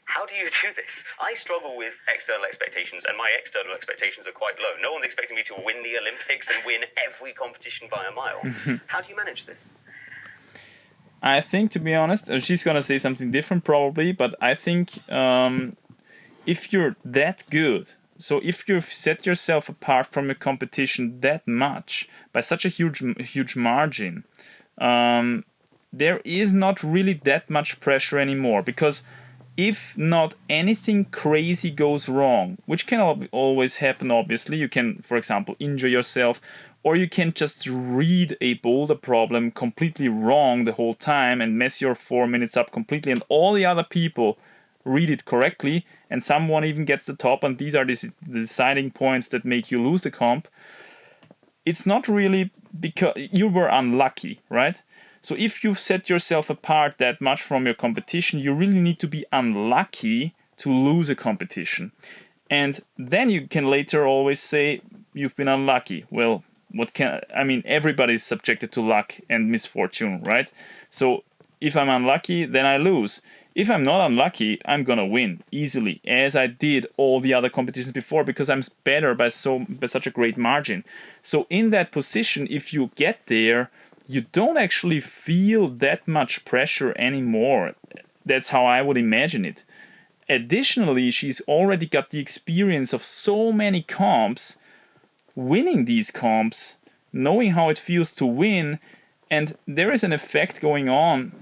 [SPEAKER 3] How do you do this? I struggle with external expectations, and my external expectations are quite low. No one's expecting me to win the Olympics and win every competition by a mile. How do you manage this?
[SPEAKER 1] I think, to be honest, she's going to say something different probably, but I think if you're that good, so if you've set yourself apart from a competition that much, by such a huge margin, there is not really that much pressure anymore, because if not anything crazy goes wrong, which can always happen, obviously, you can, for example, injure yourself, or you can just read a boulder problem completely wrong the whole time and mess your 4 minutes up completely, and all the other people read it correctly, and someone even gets the top, and these are the deciding points that make you lose the comp. It's not really because you were unlucky, right? So if you've set yourself apart that much from your competition, you really need to be unlucky to lose a competition. And then you can later always say, you've been unlucky. Well, everybody is subjected to luck and misfortune, right? So if I'm unlucky, then I lose. If I'm not unlucky, I'm gonna win easily, as I did all the other competitions before, because I'm better by such a great margin. So in that position, if you get there, you don't actually feel that much pressure anymore. That's how I would imagine it. Additionally, she's already got the experience of so many comps, winning these comps, knowing how it feels to win, and there is an effect going on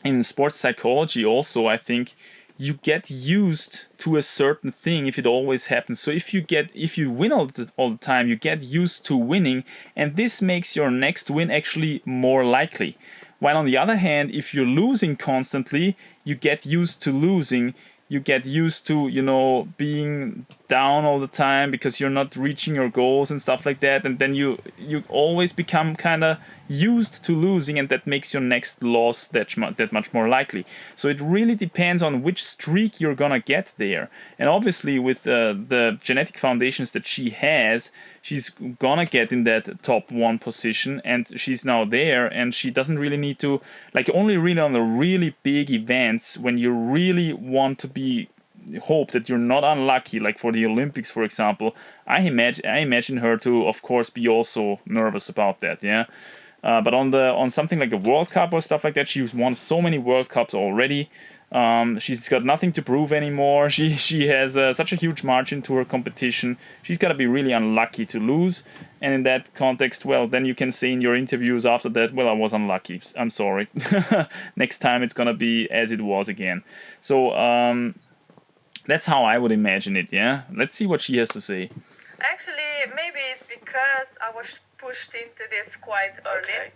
[SPEAKER 1] in sports psychology also, I think. You get used to a certain thing if it always happens. So if you win all the time, you get used to winning, and this makes your next win actually more likely. While on the other hand, if you're losing constantly, you get used to losing. You get used to, being down all the time because you're not reaching your goals and stuff like that. And then you always become kind of used to losing, and that makes your next loss that much more likely. So it really depends on which streak you're gonna get there. And obviously with the genetic foundations that she has, she's gonna get in that top 1 position, and she's now there, and she doesn't really need to, only really on the really big events when you really want to hope that you're not unlucky, like for the Olympics, for example. I imagine her to, of course, be also nervous about that, yeah. But on something like a World Cup or stuff like that, she's won so many World Cups already. She's got nothing to prove anymore. She has such a huge margin to her competition. She's got to be really unlucky to lose. And in that context, well, then you can say in your interviews after that, well, I was unlucky. I'm sorry. Next time it's going to be as it was again. So that's how I would imagine it, yeah? Let's see what she has to say.
[SPEAKER 4] Actually, maybe it's because I was pushed into this quite early.
[SPEAKER 3] Okay.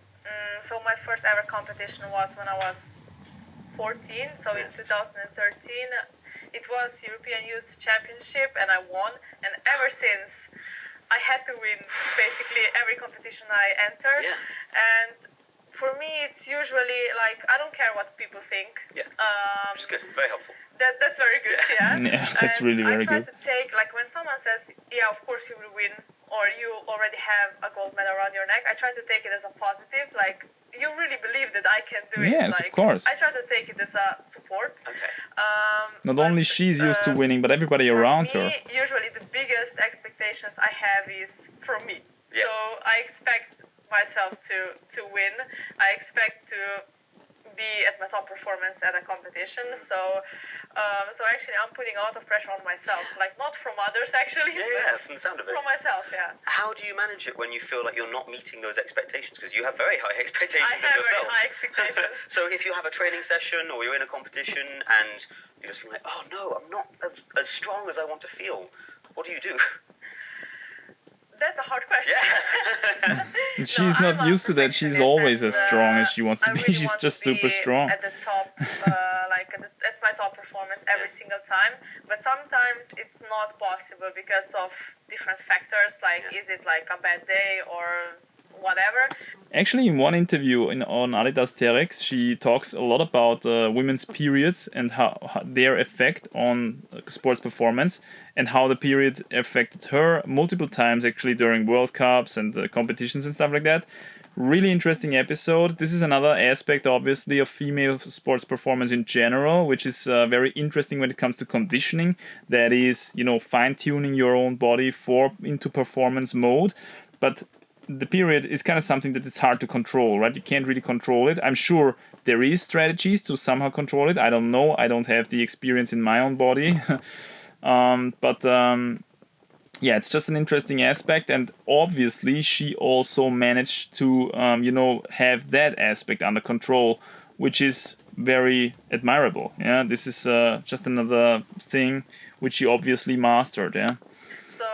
[SPEAKER 4] So my first ever competition was when I was 14, so in 2013 it was European Youth Championship, and I won, and ever since I had to win basically every competition I entered. And for me it's usually I don't care what people think.
[SPEAKER 3] It's good, very helpful.
[SPEAKER 4] That's very good, yeah.
[SPEAKER 1] Yeah, that's really very good.
[SPEAKER 4] I try to take, when someone says, yeah, of course you will win, or you already have a gold medal around your neck, I try to take it as a positive, you really believe that I can do it.
[SPEAKER 1] Yes, of course.
[SPEAKER 4] I try to take it as a support.
[SPEAKER 3] Okay.
[SPEAKER 1] Not only she's used to winning, but everybody around her.
[SPEAKER 4] Usually the biggest expectations I have is from me.
[SPEAKER 3] Yeah.
[SPEAKER 4] So I expect myself to win. I expect to be at my top performance at a competition. So actually I'm putting a lot of pressure on myself, not from others actually.
[SPEAKER 3] Yeah, from the sound of it.
[SPEAKER 4] From myself, yeah.
[SPEAKER 3] How do you manage it when you feel like you're not meeting those expectations? Because you have very high expectations
[SPEAKER 4] I
[SPEAKER 3] of
[SPEAKER 4] have
[SPEAKER 3] yourself.
[SPEAKER 4] very high expectations.
[SPEAKER 3] So if you have a training session or you're in a competition and you just feel like, oh no, I'm not as strong as I want to feel, what do you do?
[SPEAKER 4] That's a hard question.
[SPEAKER 3] Yeah.
[SPEAKER 1] She's not used to that. She's always as strong as she wants to be. She's just super strong.
[SPEAKER 4] At the top, at my top performance every single time. But sometimes it's not possible because of different factors. Is it a bad day or whatever?
[SPEAKER 1] Actually, in one interview on Adidas Terex, she talks a lot about women's periods and how their effect on sports performance, and how the period affected her multiple times actually during World Cups and competitions and stuff like that. Really interesting episode. This is another aspect, obviously, of female sports performance in general, which is very interesting when it comes to conditioning. That is, fine-tuning your own body into performance mode. But the period is kind of something that is hard to control, right? You can't really control it. I'm sure there is strategies to somehow control it. I don't know. I don't have the experience in my own body. Yeah, it's just an interesting aspect, and obviously she also managed to, have that aspect under control, which is very admirable. Yeah, this is just another thing which she obviously mastered. Yeah.
[SPEAKER 4] So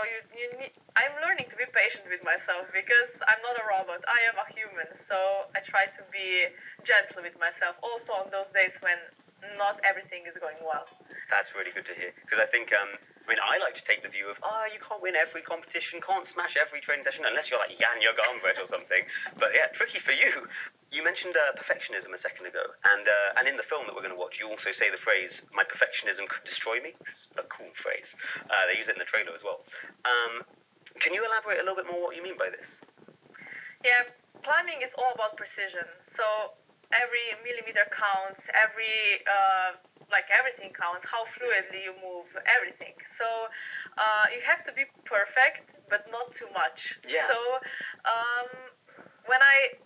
[SPEAKER 4] I'm learning to be patient with myself because I'm not a robot. I am a human, so I try to be gentle with myself. Also on those days when not everything is going well.
[SPEAKER 3] That's really good to hear, because I think, I like to take the view of, you can't win every competition, can't smash every training session, unless you're like Janja Garnbret or something. But yeah, tricky for you. You mentioned perfectionism a second ago, and in the film that we're going to watch, you also say the phrase, "My perfectionism could destroy me," which is a cool phrase. They use it in the trailer as well. Can you elaborate a little bit more what you mean by this?
[SPEAKER 4] Yeah, climbing is all about precision. So every millimeter counts, everything counts, how fluidly you move, everything. So you have to be perfect, but not too much.
[SPEAKER 3] Yeah.
[SPEAKER 4] So when I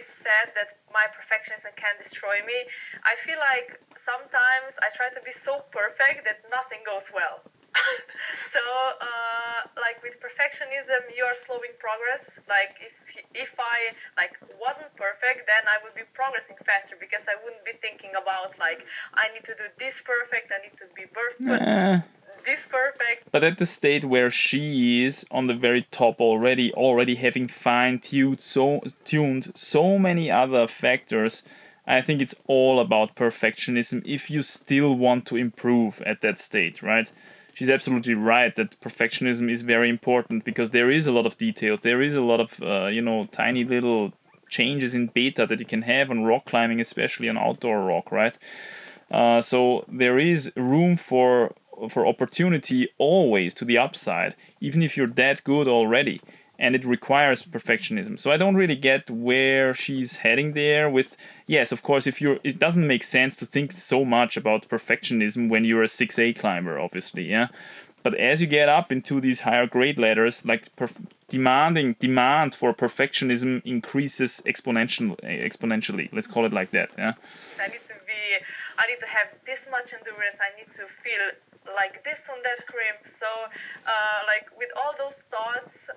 [SPEAKER 4] said that my perfectionism can destroy me, I feel like sometimes I try to be so perfect that nothing goes well. So with perfectionism, you are slowing progress. Like if I wasn't perfect, then I would be progressing faster because I wouldn't be thinking about I need to do this perfect, I need to be perfect. This perfect.
[SPEAKER 1] But at the state where she is on the very top already having fine-tuned so many other factors, I think it's all about perfectionism if you still want to improve at that state, right? She's absolutely right that perfectionism is very important because there is a lot of details. There is a lot of, tiny little changes in beta that you can have on rock climbing, especially on outdoor rock, right? So there is room for opportunity always to the upside, even if you're that good already. And it requires perfectionism. So I don't really get where she's heading there with, yes, of course, it doesn't make sense to think so much about perfectionism when you're a 6A climber, obviously, yeah. But as you get up into these higher grade ladders, demand for perfectionism increases exponentially. Let's call it like that, yeah.
[SPEAKER 4] I need to have this much endurance. I need to feel like this on that crimp. So with all those thoughts,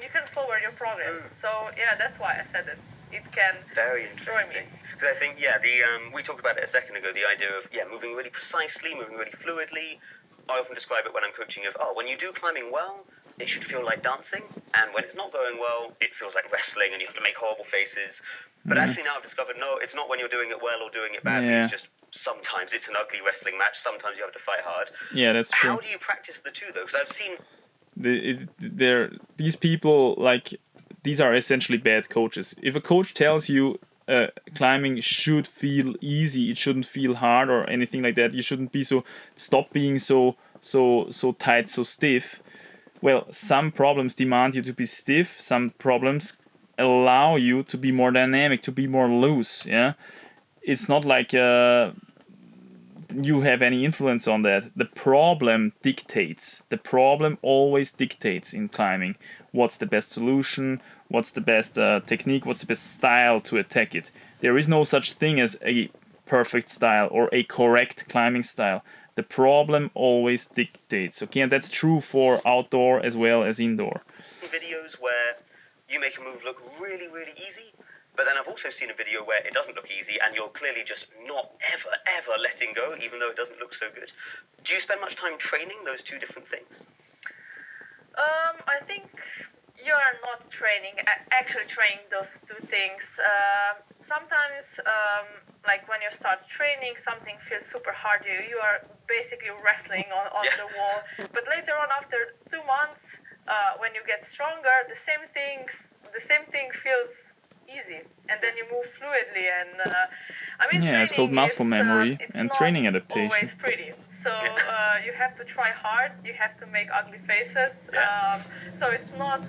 [SPEAKER 4] you can slower your progress. So yeah, that's why I said that it can destroy me.
[SPEAKER 3] Because I think we talked about it a second ago, the idea of moving really precisely, moving really fluidly. I often describe it when I'm coaching of when you do climbing well, it should feel like dancing, and when it's not going well, it feels like wrestling and you have to make horrible faces. But actually now I've discovered, no, it's not when you're doing it well or doing it badly, it's just sometimes it's an ugly wrestling match, sometimes you have to fight hard.
[SPEAKER 1] Yeah, that's true.
[SPEAKER 3] How do you practice the two, though? Because I've seen...
[SPEAKER 1] These people, these are essentially bad coaches. If a coach tells you climbing should feel easy, it shouldn't feel hard or anything like that, you shouldn't be stop being so tight, so stiff. Well, some problems demand you to be stiff, some problems allow you to be more dynamic, to be more loose, yeah? It's not like you have any influence on that. The problem dictates. The problem always dictates in climbing. What's the best solution? What's the best technique? What's the best style to attack it? There is no such thing as a perfect style or a correct climbing style. The problem always dictates, okay? And that's true for outdoor as well as indoor.
[SPEAKER 3] Videos where you make a move look really, really easy, but then I've also seen a video where it doesn't look easy and you're clearly just not ever letting go, even though it doesn't look so good. Do you spend much time training those two different things?
[SPEAKER 4] I think you are not actually training those two things. Sometimes, when you start training, something feels super hard. You are basically wrestling on the wall. But later on, after 2 months, when you get stronger, the same thing feels easy, and then you move fluidly. And
[SPEAKER 1] it's called muscle memory and training adaptation.
[SPEAKER 4] It's always pretty. So you have to try hard. You have to make ugly faces. So it's not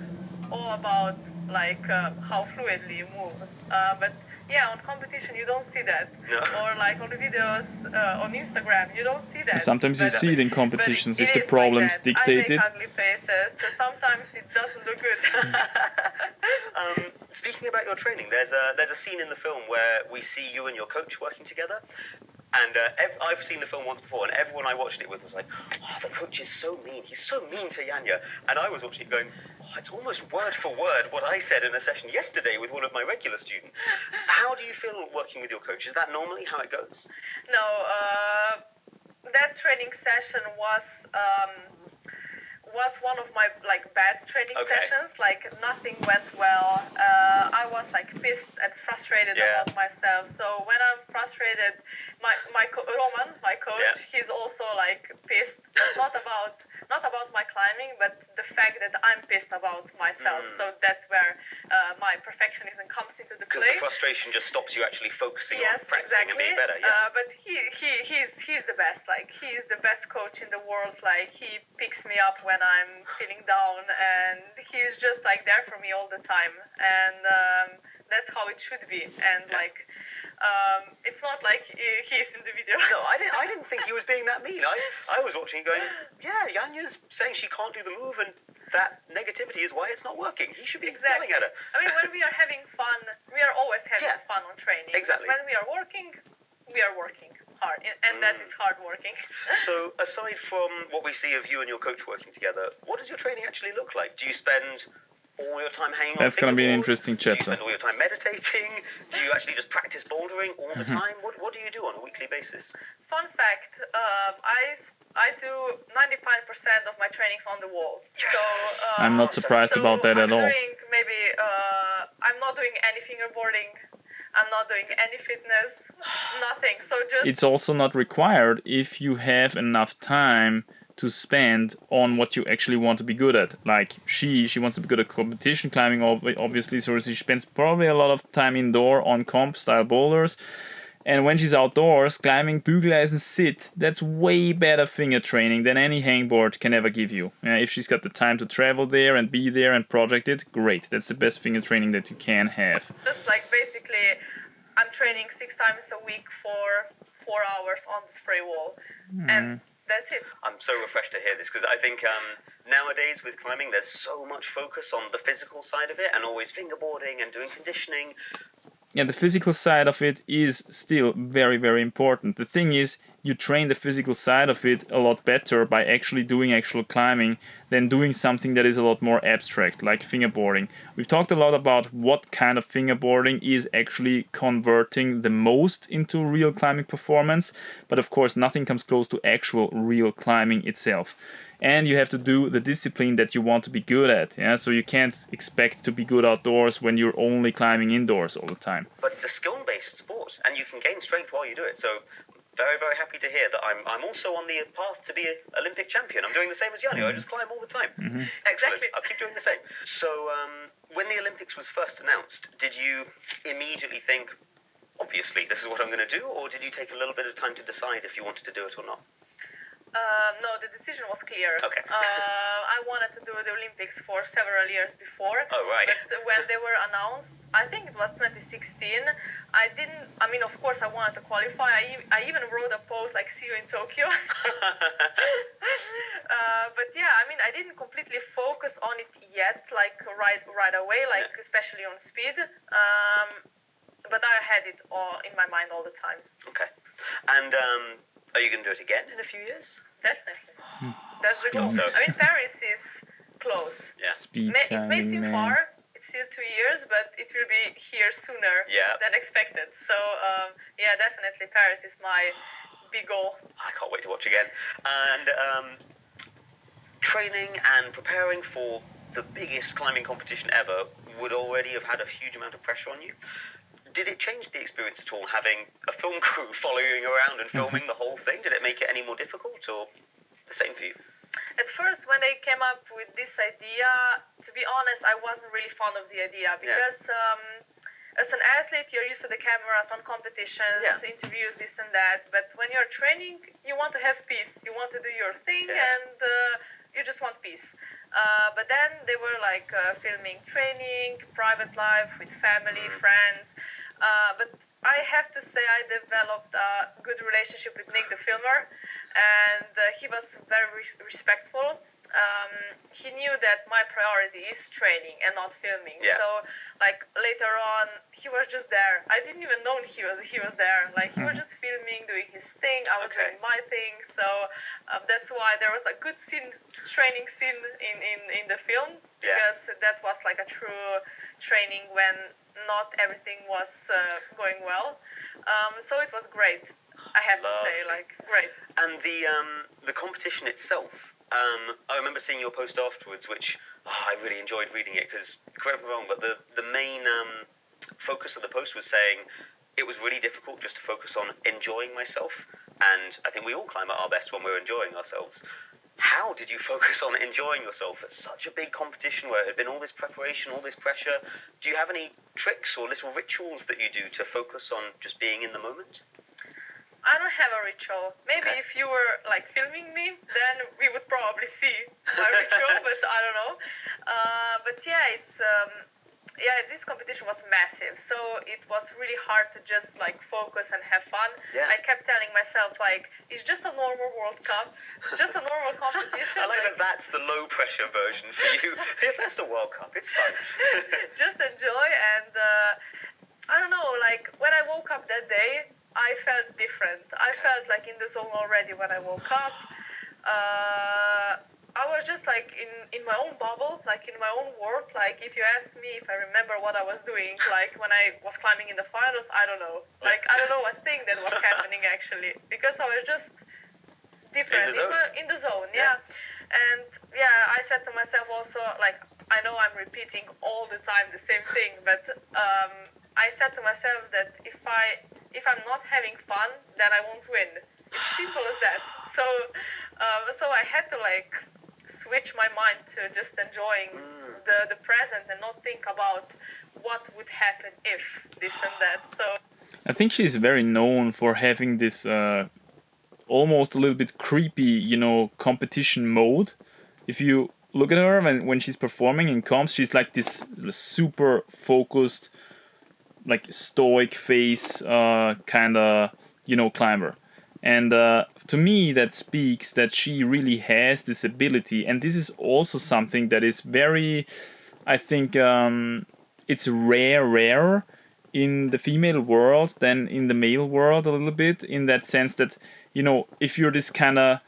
[SPEAKER 4] all about like how fluidly you move. But yeah, on competition you don't see that.
[SPEAKER 3] No.
[SPEAKER 4] Or like on the videos on Instagram, you don't see that.
[SPEAKER 1] Sometimes you see it in competitions if the problems dictate it.
[SPEAKER 4] I make ugly faces, so sometimes it doesn't look good.
[SPEAKER 3] Speaking about your training, there's a scene in the film where we see you and your coach working together. And I've seen the film once before, and everyone I watched it with was like, "Oh, the coach is so mean. He's so mean to Janja." And I was watching it going, "Oh, it's almost word for word what I said in a session yesterday with one of my regular students." How do you feel working with your coach? Is that normally how it goes?
[SPEAKER 4] No, that training session was one of my like bad training sessions. Like nothing went well. I was like pissed and frustrated about myself. So when I'm frustrated, Roman, my coach, he's also like pissed. Not about my climbing, but the fact that I'm pissed about myself. So that's where my perfectionism comes into the play.
[SPEAKER 3] Because the frustration just stops you actually focusing on practicing and being better.
[SPEAKER 4] But he's the best. Like he's the best coach in the world. Like he picks me up when I'm feeling down, and he's just like there for me all the time. And that's how it should be. And like it's not like he's in the video.
[SPEAKER 3] No, I didn't think he was being that mean. I was watching going, yeah, Janja's saying she can't do the move, and that negativity is why it's not working. He should be yelling at her.
[SPEAKER 4] I mean, when we are having fun, we are always having fun on training.
[SPEAKER 3] Exactly.
[SPEAKER 4] When we are working hard, and that is hard working.
[SPEAKER 3] So, aside from what we see of you and your coach working together, what does your training actually look like? Do you spend all your time hanging on
[SPEAKER 1] That's going to be an interesting
[SPEAKER 3] chapter. Do you
[SPEAKER 1] chapter.
[SPEAKER 3] spend all your time meditating? Do you actually just practice bouldering all the time? What do you do on a weekly basis?
[SPEAKER 4] Fun fact, I do 95% of my trainings on the wall.
[SPEAKER 3] Yes.
[SPEAKER 4] So
[SPEAKER 1] I'm not surprised about that at all.
[SPEAKER 4] I'm not doing any fingerboarding. I'm not doing any fitness, nothing. So just
[SPEAKER 1] It's also not required if you have enough time to spend on what you actually want to be good at. Like she wants to be good at competition climbing, obviously, so she spends probably a lot of time indoor on comp style boulders. And when she's outdoors climbing Bügeleisen sit, that's way better finger training than any hangboard can ever give you. If she's got the time to travel there and be there and project it, great. That's the best finger training that you can have.
[SPEAKER 4] just like basically, I'm training 6 times a week for 4 hours on the spray wall, and that's it.
[SPEAKER 3] I'm so refreshed to hear this because I think nowadays with climbing there's so much focus on the physical side of it and always fingerboarding and doing conditioning.
[SPEAKER 1] Yeah, the physical side of it is still very, very important. The thing is, you train the physical side of it a lot better by actually doing actual climbing than doing something that is a lot more abstract, like fingerboarding. We've talked a lot about what kind of fingerboarding is actually converting the most into real climbing performance, but of course nothing comes close to actual real climbing itself. And you have to do the discipline that you want to be good at. Yeah, so you can't expect to be good outdoors when you're only climbing indoors all the time.
[SPEAKER 3] But it's a skill-based sport, and you can gain strength while you do it. So, very, very happy to hear that I'm also on the path to be an Olympic champion. I'm doing the same as Janja. I just climb all the time.
[SPEAKER 4] Exactly.
[SPEAKER 3] I'll keep doing the same. So, when the Olympics was first announced, did you immediately think, obviously, this is what I'm going to do, or did you take a little bit of time to decide if you wanted to do it or not?
[SPEAKER 4] No, the decision was clear.
[SPEAKER 3] Okay.
[SPEAKER 4] I wanted to do the Olympics for several years before.
[SPEAKER 3] Oh, right.
[SPEAKER 4] But when they were announced, I think it was 2016, of course I wanted to qualify. I even wrote a post like, see you in Tokyo. But yeah, I didn't completely focus on it yet, like right away, like especially on speed. But I had it all in my mind all the time.
[SPEAKER 3] Okay. And, are you going to do it again in a few years?
[SPEAKER 4] Definitely. That's the goal.
[SPEAKER 3] So,
[SPEAKER 4] Paris is close.
[SPEAKER 3] yeah.
[SPEAKER 1] Speed
[SPEAKER 4] It may
[SPEAKER 1] climbing,
[SPEAKER 4] seem
[SPEAKER 1] man.
[SPEAKER 4] far. It's still 2 years, but it will be here sooner than expected. So, definitely Paris is my big goal.
[SPEAKER 3] I can't wait to watch again. And training and preparing for the biggest climbing competition ever would already have had a huge amount of pressure on you. Did it change the experience at all, having a film crew following you around and filming the whole thing? Did it make it any more difficult, or the same for you?
[SPEAKER 4] At first, when they came up with this idea, to be honest, I wasn't really fond of the idea because as an athlete, you're used to the cameras on competitions, interviews, this and that. But when you're training, you want to have peace. You want to do your thing, and you just want peace. But then they were like filming training, private life with family, friends. But I have to say I developed a good relationship with Nick, the filmer, and he was very respectful. He knew that my priority is training and not filming.
[SPEAKER 3] Yeah.
[SPEAKER 4] So, like later on, he was just there. I didn't even know he was there. Like he was just filming, doing his thing. I was doing my thing. So that's why there was a good training scene in the film, because that was like a true training when not everything was going well. So it was great. I have to say, like, great.
[SPEAKER 3] And the competition itself. I remember seeing your post afterwards, which I really enjoyed reading it, because, correct me if I'm wrong, but the main focus of the post was saying it was really difficult just to focus on enjoying myself, and I think we all climb at our best when we're enjoying ourselves. How did you focus on enjoying yourself at such a big competition where it had been all this preparation, all this pressure? Do you have any tricks or little rituals that you do to focus on just being in the moment?
[SPEAKER 4] I don't have a ritual. Maybe if you were like filming me, then we would probably see my ritual, but I don't know. But yeah, it's this competition was massive, so it was really hard to just like focus and have fun.
[SPEAKER 3] Yeah.
[SPEAKER 4] I kept telling myself like it's just a normal World Cup, just a normal competition.
[SPEAKER 3] I like that that's the low pressure version for you. It's just a World Cup, it's fun.
[SPEAKER 4] Just enjoy, and I don't know, like when I woke up that day, I felt different. I felt like in the zone already when I woke up. I was just like in my own bubble, like in my own world. Like if you ask me if I remember what I was doing, like when I was climbing in the finals, I don't know. Like I don't know what thing that was happening actually, because I was just different in the zone. Yeah. And yeah, I said to myself also, like I know I'm repeating all the time the same thing, but I said to myself that if I'm not having fun, then I won't win. It's simple as that. So I had to like switch my mind to just enjoying the present and not think about what would happen if this and that. So
[SPEAKER 1] I think she's very known for having this almost a little bit creepy, competition mode. If you look at her when she's performing in comps, she's like this super focused, like stoic face kind of climber, and to me that speaks that she really has this ability. And this is also something that is very, I think it's rarer in the female world than in the male world a little bit, in that sense that if you're this kind of,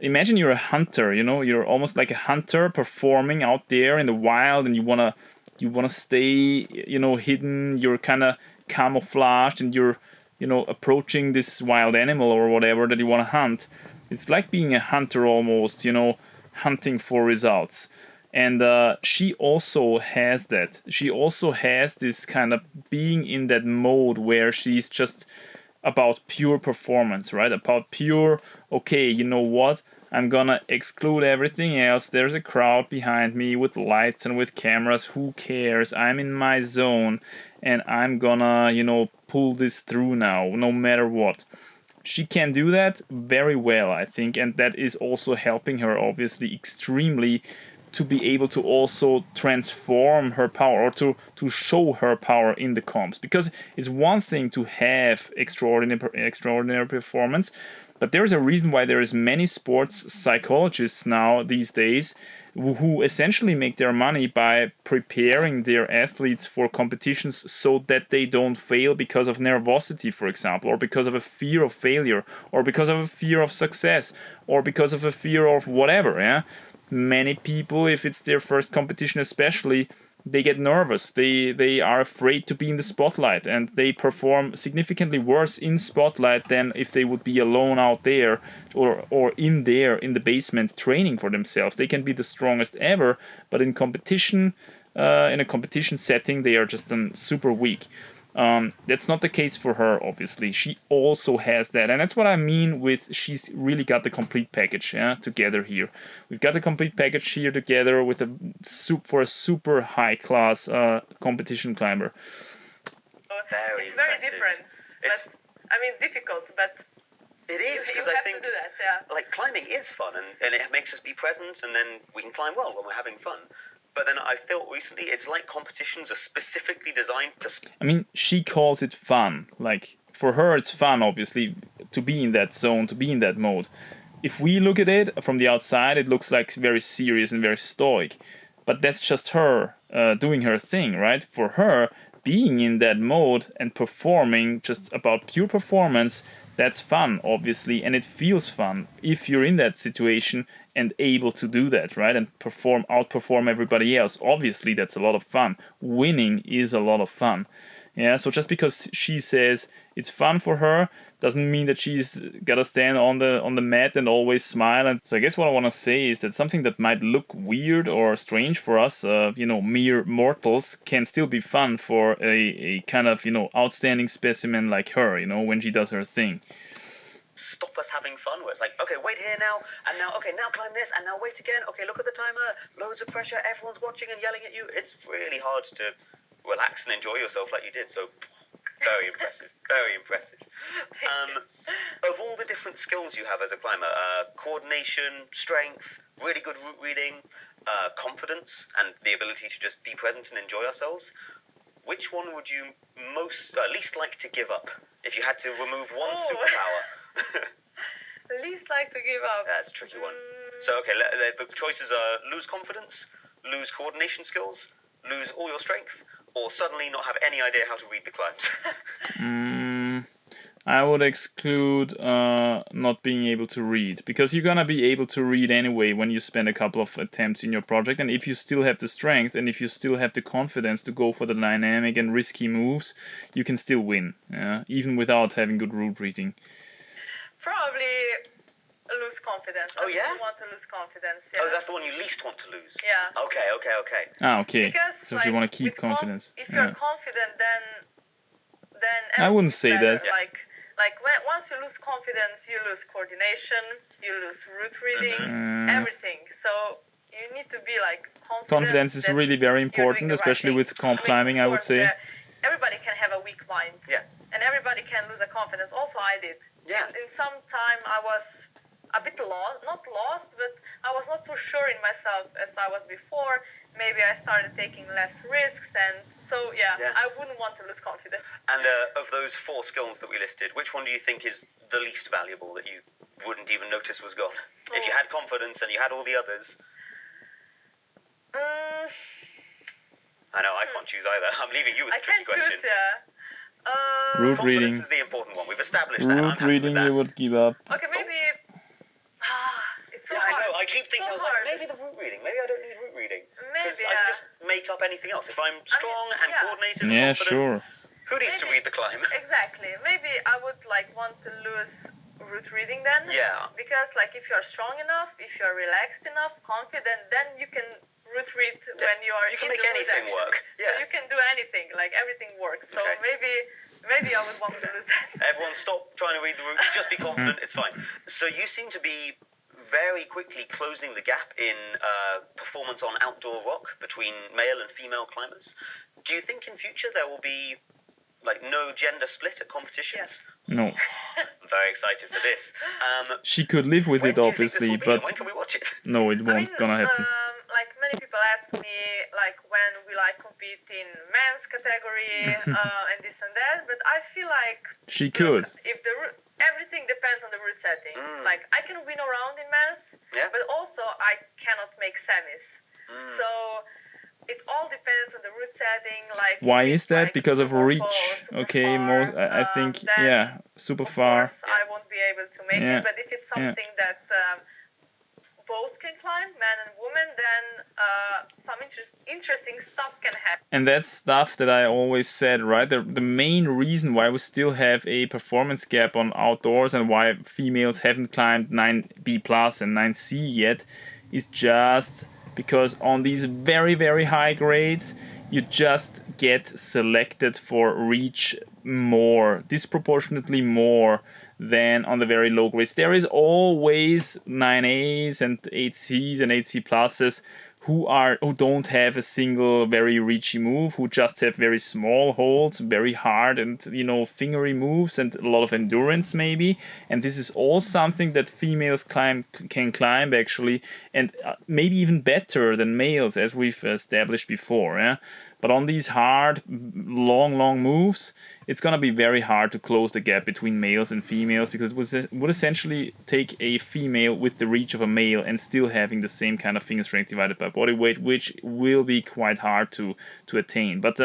[SPEAKER 1] imagine you're a hunter, you're almost like a hunter performing out there in the wild, and you want to stay hidden, you're kind of camouflaged, and you're approaching this wild animal or whatever that you want to hunt. It's like being a hunter almost, hunting for results. And she also has that. She also has this kind of being in that mode where she's just about pure performance, right? About pure, okay, you know what? I'm gonna exclude everything else. There's a crowd behind me with lights and with cameras. Who cares? I'm in my zone, and I'm gonna, pull this through now, no matter what. She can do that very well, I think, and that is also helping her, obviously, extremely, to be able to also transform her power, or to show her power in the comps. Because it's one thing to have extraordinary performance, but there's a reason why there is many sports psychologists now these days who essentially make their money by preparing their athletes for competitions so that they don't fail because of nervosity, for example, or because of a fear of failure, or because of a fear of success, or because of a fear of whatever. Yeah, many people, if it's their first competition especially, they get nervous. They are afraid to be in the spotlight, and they perform significantly worse in spotlight than if they would be alone out there or in the basement training for themselves. They can be the strongest ever, but in competition, in a competition setting, they are just super weak. That's not the case for her, obviously. She also has that, and that's what I mean with she's really got the complete package together here. We've got the complete package here together with for a super high class competition climber.
[SPEAKER 4] It's very different, but I mean difficult, but
[SPEAKER 3] It is, because I think
[SPEAKER 4] to do that, yeah.
[SPEAKER 3] like climbing is fun, and it makes us be present, and then we can climb well when we're having fun. But then I felt recently it's like competitions are specifically designed to...
[SPEAKER 1] I mean, she calls it fun. Like, for her it's fun, obviously, to be in that zone, to be in that mode. If we look at it from the outside, it looks like very serious and very stoic. But that's just her doing her thing, right? For her, being in that mode and performing, just about pure performance, that's fun, obviously, and it feels fun if you're in that situation and able to do that, right? And outperform everybody else. Obviously, that's a lot of fun. Winning is a lot of fun. Yeah, so just because she says it's fun for her doesn't mean that she's gotta stand on the mat and always smile. And so I guess what I want to say is that something that might look weird or strange for us, mere mortals, can still be fun for a kind of, outstanding specimen like her, when she does her thing.
[SPEAKER 3] Stop us having fun, where it's like, okay, wait here now, and now, okay, now climb this, and now wait again, okay, look at the timer, loads of pressure, everyone's watching and yelling at you. It's really hard to relax and enjoy yourself like you did, so very impressive, very impressive. Of all the different skills you have as a climber, coordination, strength, really good route reading, confidence, and the ability to just be present and enjoy ourselves, which one would you least like to give up if you had to remove one superpower?
[SPEAKER 4] Least like to give up.
[SPEAKER 3] That's a tricky one. So, okay, the choices are lose confidence, lose coordination skills, lose all your strength, or suddenly not have any idea how to read the climbs.
[SPEAKER 1] I would exclude not being able to read, because you're gonna be able to read anyway when you spend a couple of attempts in your project, and if you still have the strength and if you still have the confidence to go for the dynamic and risky moves, you can still win, even without having good route reading.
[SPEAKER 4] Probably lose confidence.
[SPEAKER 3] Oh, yeah?
[SPEAKER 4] I want to lose confidence. Yeah.
[SPEAKER 3] Oh, that's the one you least want to lose?
[SPEAKER 4] Yeah.
[SPEAKER 3] Okay.
[SPEAKER 1] Okay.
[SPEAKER 4] Because,
[SPEAKER 1] so you want to keep confidence.
[SPEAKER 4] If you're confident, then
[SPEAKER 1] I wouldn't say
[SPEAKER 4] better.
[SPEAKER 1] that.
[SPEAKER 4] Like once you lose confidence, you lose coordination, you lose route reading, everything. So you need to be like confident.
[SPEAKER 1] Confidence is really very important, especially with comp climbing, I would say.
[SPEAKER 4] Everybody can have a weak mind.
[SPEAKER 3] Yeah.
[SPEAKER 4] And everybody can lose a confidence. Also, I did.
[SPEAKER 3] Yeah.
[SPEAKER 4] In some time, I was a bit not lost, but I was not so sure in myself as I was before. Maybe I started taking less risks, and so I wouldn't want to lose confidence.
[SPEAKER 3] And of those 4 skills that we listed, which one do you think is the least valuable that you wouldn't even notice was gone? If you had confidence and you had all the others. I know, I can't choose either. I'm leaving you with the tricky question.
[SPEAKER 4] I can choose, yeah.
[SPEAKER 1] Route reading.
[SPEAKER 3] Confidence is the important one. We've established that.
[SPEAKER 1] Route reading you would give up.
[SPEAKER 4] Okay, maybe... It's so
[SPEAKER 3] hard. I know, I keep thinking,
[SPEAKER 4] so
[SPEAKER 3] I was like, maybe the route reading. Maybe I don't need route reading. Because
[SPEAKER 4] Maybe,
[SPEAKER 3] I can just make up anything else. If I'm strong and coordinated and confident,
[SPEAKER 1] sure.
[SPEAKER 3] who needs to read the climb?
[SPEAKER 4] Exactly. Maybe I would want to lose route reading then.
[SPEAKER 3] Yeah.
[SPEAKER 4] Because if you're strong enough, if you're relaxed enough, confident, then you can route read when you are in the route action.
[SPEAKER 3] You can make anything work. Yeah.
[SPEAKER 4] So you can do anything. Everything works. So maybe I would want to lose that.
[SPEAKER 3] Everyone stop trying to read the route. Just be confident. It's fine. So you seem to be very quickly closing the gap in performance on outdoor rock between male and female climbers. Do you think in future there will be no gender split at competitions?
[SPEAKER 1] Yeah. No.
[SPEAKER 3] I'm very excited for this.
[SPEAKER 1] She could live with it, obviously, but
[SPEAKER 3] when can we watch it?
[SPEAKER 1] No, it won't gonna happen.
[SPEAKER 4] Many people ask me when will I compete in men's category and this and that, but I feel like
[SPEAKER 1] she could.
[SPEAKER 4] If everything depends on the route setting. I can win around in men's, but also I cannot make semis. So it all depends on the route setting.
[SPEAKER 1] Why is that? Because of reach. Okay, I think super far.
[SPEAKER 4] Of course, I won't be able to make it. But if it's something that both can climb, man and woman, then some interesting stuff can happen.
[SPEAKER 1] And that's stuff that I always said, right? The main reason why we still have a performance gap on outdoors and why females haven't climbed 9B plus and 9C yet is just because on these very, very high grades, you just get selected for reach disproportionately more than on the very low grades. There is always 9As and 8Cs and 8C pluses who don't have a single very reachy move, who just have very small holds, very hard and fingery moves and a lot of endurance maybe. And this is all something that females can climb actually, and maybe even better than males, as we've established before. Yeah? But on these hard, long moves, it's going to be very hard to close the gap between males and females, because it would essentially take a female with the reach of a male and still having the same kind of finger strength divided by body weight, which will be quite hard to attain. But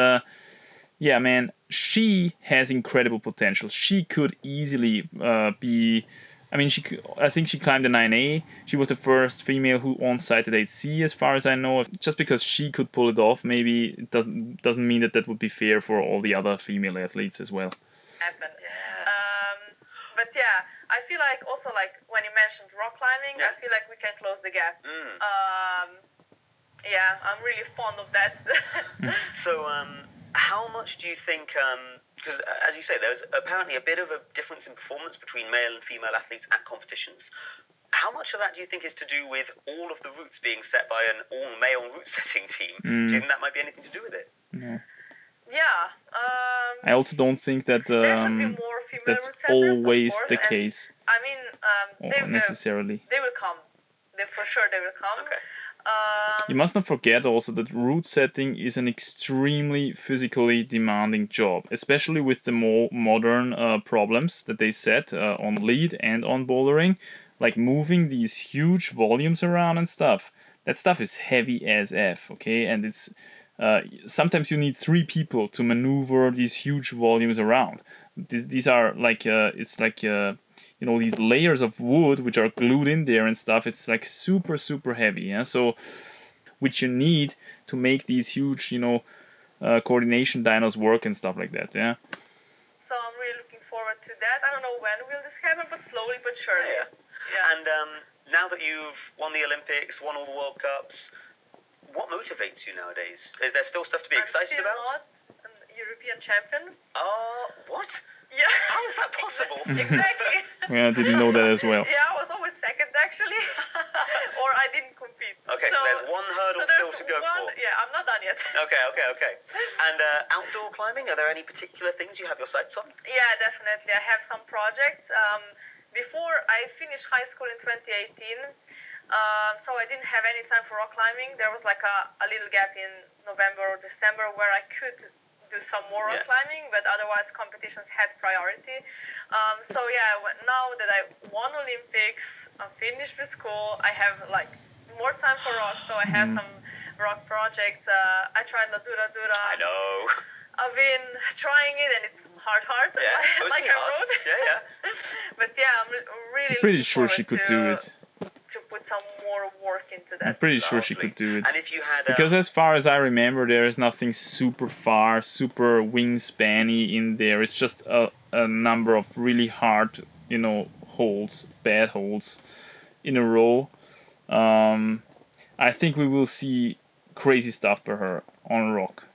[SPEAKER 1] yeah, man, she has incredible potential. She could easily be... I mean, I think she climbed the 9A. She was the first female who on-sighted 8C, as far as I know. Just because she could pull it off, maybe it doesn't mean that would be fair for all the other female athletes as well.
[SPEAKER 4] Happen. But yeah, I feel like also like when you mentioned rock climbing, I feel like we can close the gap. Yeah, I'm really fond of that.
[SPEAKER 3] So, how much do you think? Because as you say, there's apparently a bit of a difference in performance between male and female athletes at competitions. How much of that do you think is to do with all of the routes being set by an all-male route-setting team? Do you think that might be anything to do with it?
[SPEAKER 1] No.
[SPEAKER 4] Yeah.
[SPEAKER 1] I also don't think that
[SPEAKER 4] there should be more female
[SPEAKER 1] that's
[SPEAKER 4] route setters,
[SPEAKER 1] always
[SPEAKER 4] of course,
[SPEAKER 1] the case.
[SPEAKER 4] I mean,
[SPEAKER 1] necessarily.
[SPEAKER 4] They will come. For sure they will come.
[SPEAKER 3] Okay.
[SPEAKER 1] You must not forget also that route setting is an extremely physically demanding job, especially with the more modern problems that they set on lead and on bouldering, like moving these huge volumes around and stuff. That stuff is heavy as F, okay? And it's sometimes you need 3 people to maneuver these huge volumes around. These are like it's like these layers of wood which are glued in there and stuff. It's like super heavy, yeah. So which you need to make these huge coordination dynos work and stuff like that, yeah.
[SPEAKER 4] So I'm really looking forward to that. I don't know when will this happen, but slowly but surely.
[SPEAKER 3] Yeah. And now that you've won the Olympics, won all the World Cups, what motivates you nowadays? Is there still stuff to be excited about?
[SPEAKER 4] I'm still not an European champion.
[SPEAKER 3] What?
[SPEAKER 4] Yeah.
[SPEAKER 3] How is that possible?
[SPEAKER 4] Exactly.
[SPEAKER 1] Yeah, I didn't know that as well.
[SPEAKER 4] Yeah, I was always second actually, or I didn't compete.
[SPEAKER 3] Okay, so there's one hurdle still to go for.
[SPEAKER 4] Yeah, I'm not done yet.
[SPEAKER 3] Okay. And outdoor climbing, are there any particular things you have your sights on?
[SPEAKER 4] Yeah, definitely. I have some projects. Before I finished high school in 2018, so I didn't have any time for rock climbing. There was like a little gap in November or December where I could do some more rock climbing, but otherwise competitions had priority. So yeah, now that I won Olympics, I'm finished with school, I have like more time for rock, so I have some rock projects. I tried La Dura Dura.
[SPEAKER 3] I know.
[SPEAKER 4] I've been trying it and it's hard.
[SPEAKER 3] Yeah, it's supposed
[SPEAKER 4] like
[SPEAKER 3] to be
[SPEAKER 4] I
[SPEAKER 3] hard.
[SPEAKER 4] wrote.
[SPEAKER 3] Yeah.
[SPEAKER 4] But yeah, I'm really
[SPEAKER 1] Pretty sure she could do it.
[SPEAKER 4] To put some more work into that.
[SPEAKER 1] I'm pretty sure she could do it.
[SPEAKER 3] And if you had
[SPEAKER 1] because as far as I remember, there is nothing super far, super wingspanny in there. It's just a number of really hard, holds, bad holds in a row. I think we will see crazy stuff by her on rock.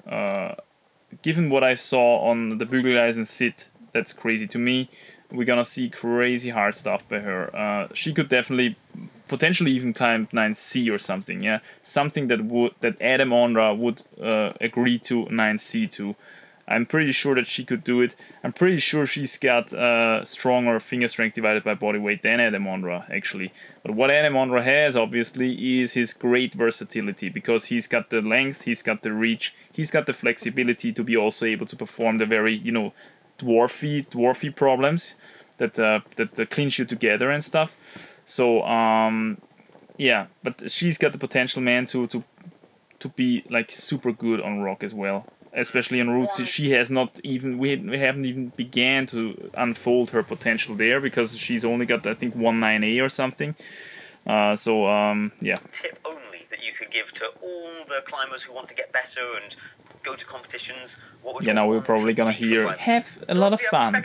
[SPEAKER 1] Given what I saw on the Bügeleisen sit, that's crazy to me. We're gonna see crazy hard stuff by her. She could definitely, potentially even climb 9C or something, yeah? Something that Adam Onra would agree to 9C to. I'm pretty sure that she could do it. I'm pretty sure she's got stronger finger strength divided by body weight than Adam Onra, actually. But what Adam Onra has, obviously, is his great versatility, because he's got the length, he's got the reach, he's got the flexibility to be also able to perform the very, dwarfy problems that clinch you together and stuff. So yeah, but she's got the potential, man, to be like super good on rock as well, especially on routes. She has not even we haven't even began to unfold her potential there, because she's only got, I think, 9A or something. Yeah.
[SPEAKER 3] Tip only that you could give to all the climbers who want to get better and go to competitions, what would
[SPEAKER 1] now we're probably gonna hear, have a lot of fun.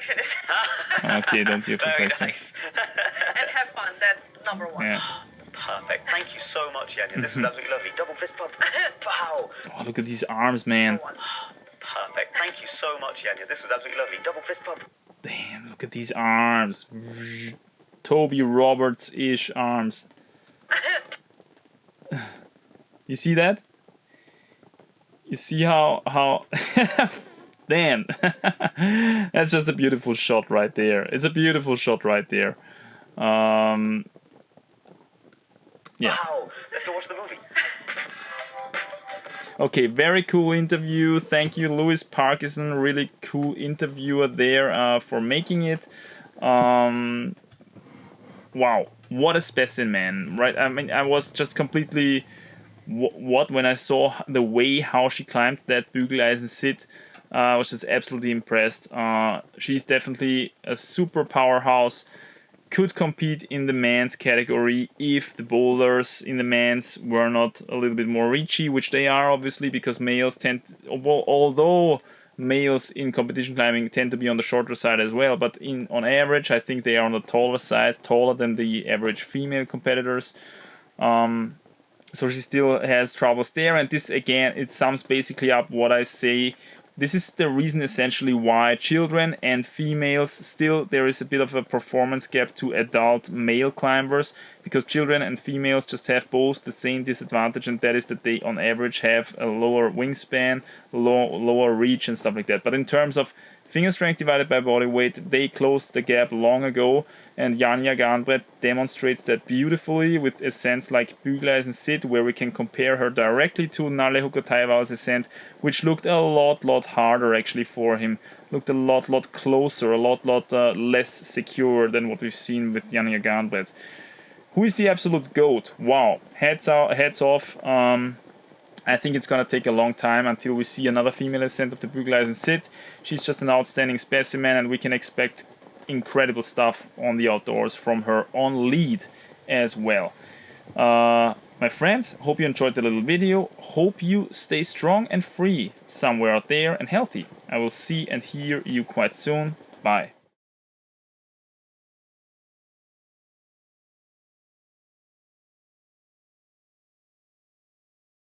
[SPEAKER 1] Okay, don't be a perfectionist.
[SPEAKER 3] Very nice.
[SPEAKER 4] And have fun, that's number one.
[SPEAKER 1] Yeah.
[SPEAKER 3] Perfect. Thank you so much, Janja. This was absolutely lovely. Double fist bump. Wow.
[SPEAKER 1] Oh, look at these arms, man.
[SPEAKER 3] Perfect. Thank you so much, Janja. This was absolutely lovely. Double fist bump.
[SPEAKER 1] Damn, look at these arms. Toby Roberts-ish arms. You see that? You see how damn. That's just a beautiful shot right there. It's a beautiful shot right there. Yeah.
[SPEAKER 3] Wow, let's go watch the movie.
[SPEAKER 1] Okay, very cool interview. Thank you, Louis Parkinson. Really cool interviewer there for making it. Wow, what a specimen, right? I mean, I was just completely what when I saw the way how she climbed that Bügeleisen sit. I was just absolutely impressed. She's definitely a super powerhouse. Could compete in the men's category if the boulders in the men's were not a little bit more reachy, which they are obviously, because males tend, although males in competition climbing tend to be on the shorter side as well, but on average I think they are on the taller side, taller than the average female competitors. So she still has troubles there, and this again, it sums basically up what I say. This is the reason essentially why children and females, still there is a bit of a performance gap to adult male climbers, because children and females just have both the same disadvantage, and that is that they on average have a lower wingspan, lower reach and stuff like that. But in terms of finger strength divided by body weight, they closed the gap long ago, and Janja Garnbret demonstrates that beautifully with ascents like Bügeleisen Sit, where we can compare her directly to Nalle Hukkataival's ascent, which looked a lot harder actually for him, looked a lot closer, a lot less secure than what we've seen with Janja Garnbret. Who is the absolute GOAT? Wow, heads off. I think it's gonna take a long time until we see another female ascent of the Bügeleisen Sit. She's just an outstanding specimen, and we can expect incredible stuff on the outdoors from her on lead as well. My friends, hope you enjoyed the little video. Hope you stay strong and free somewhere out there and healthy. I will see and hear you quite soon. Bye.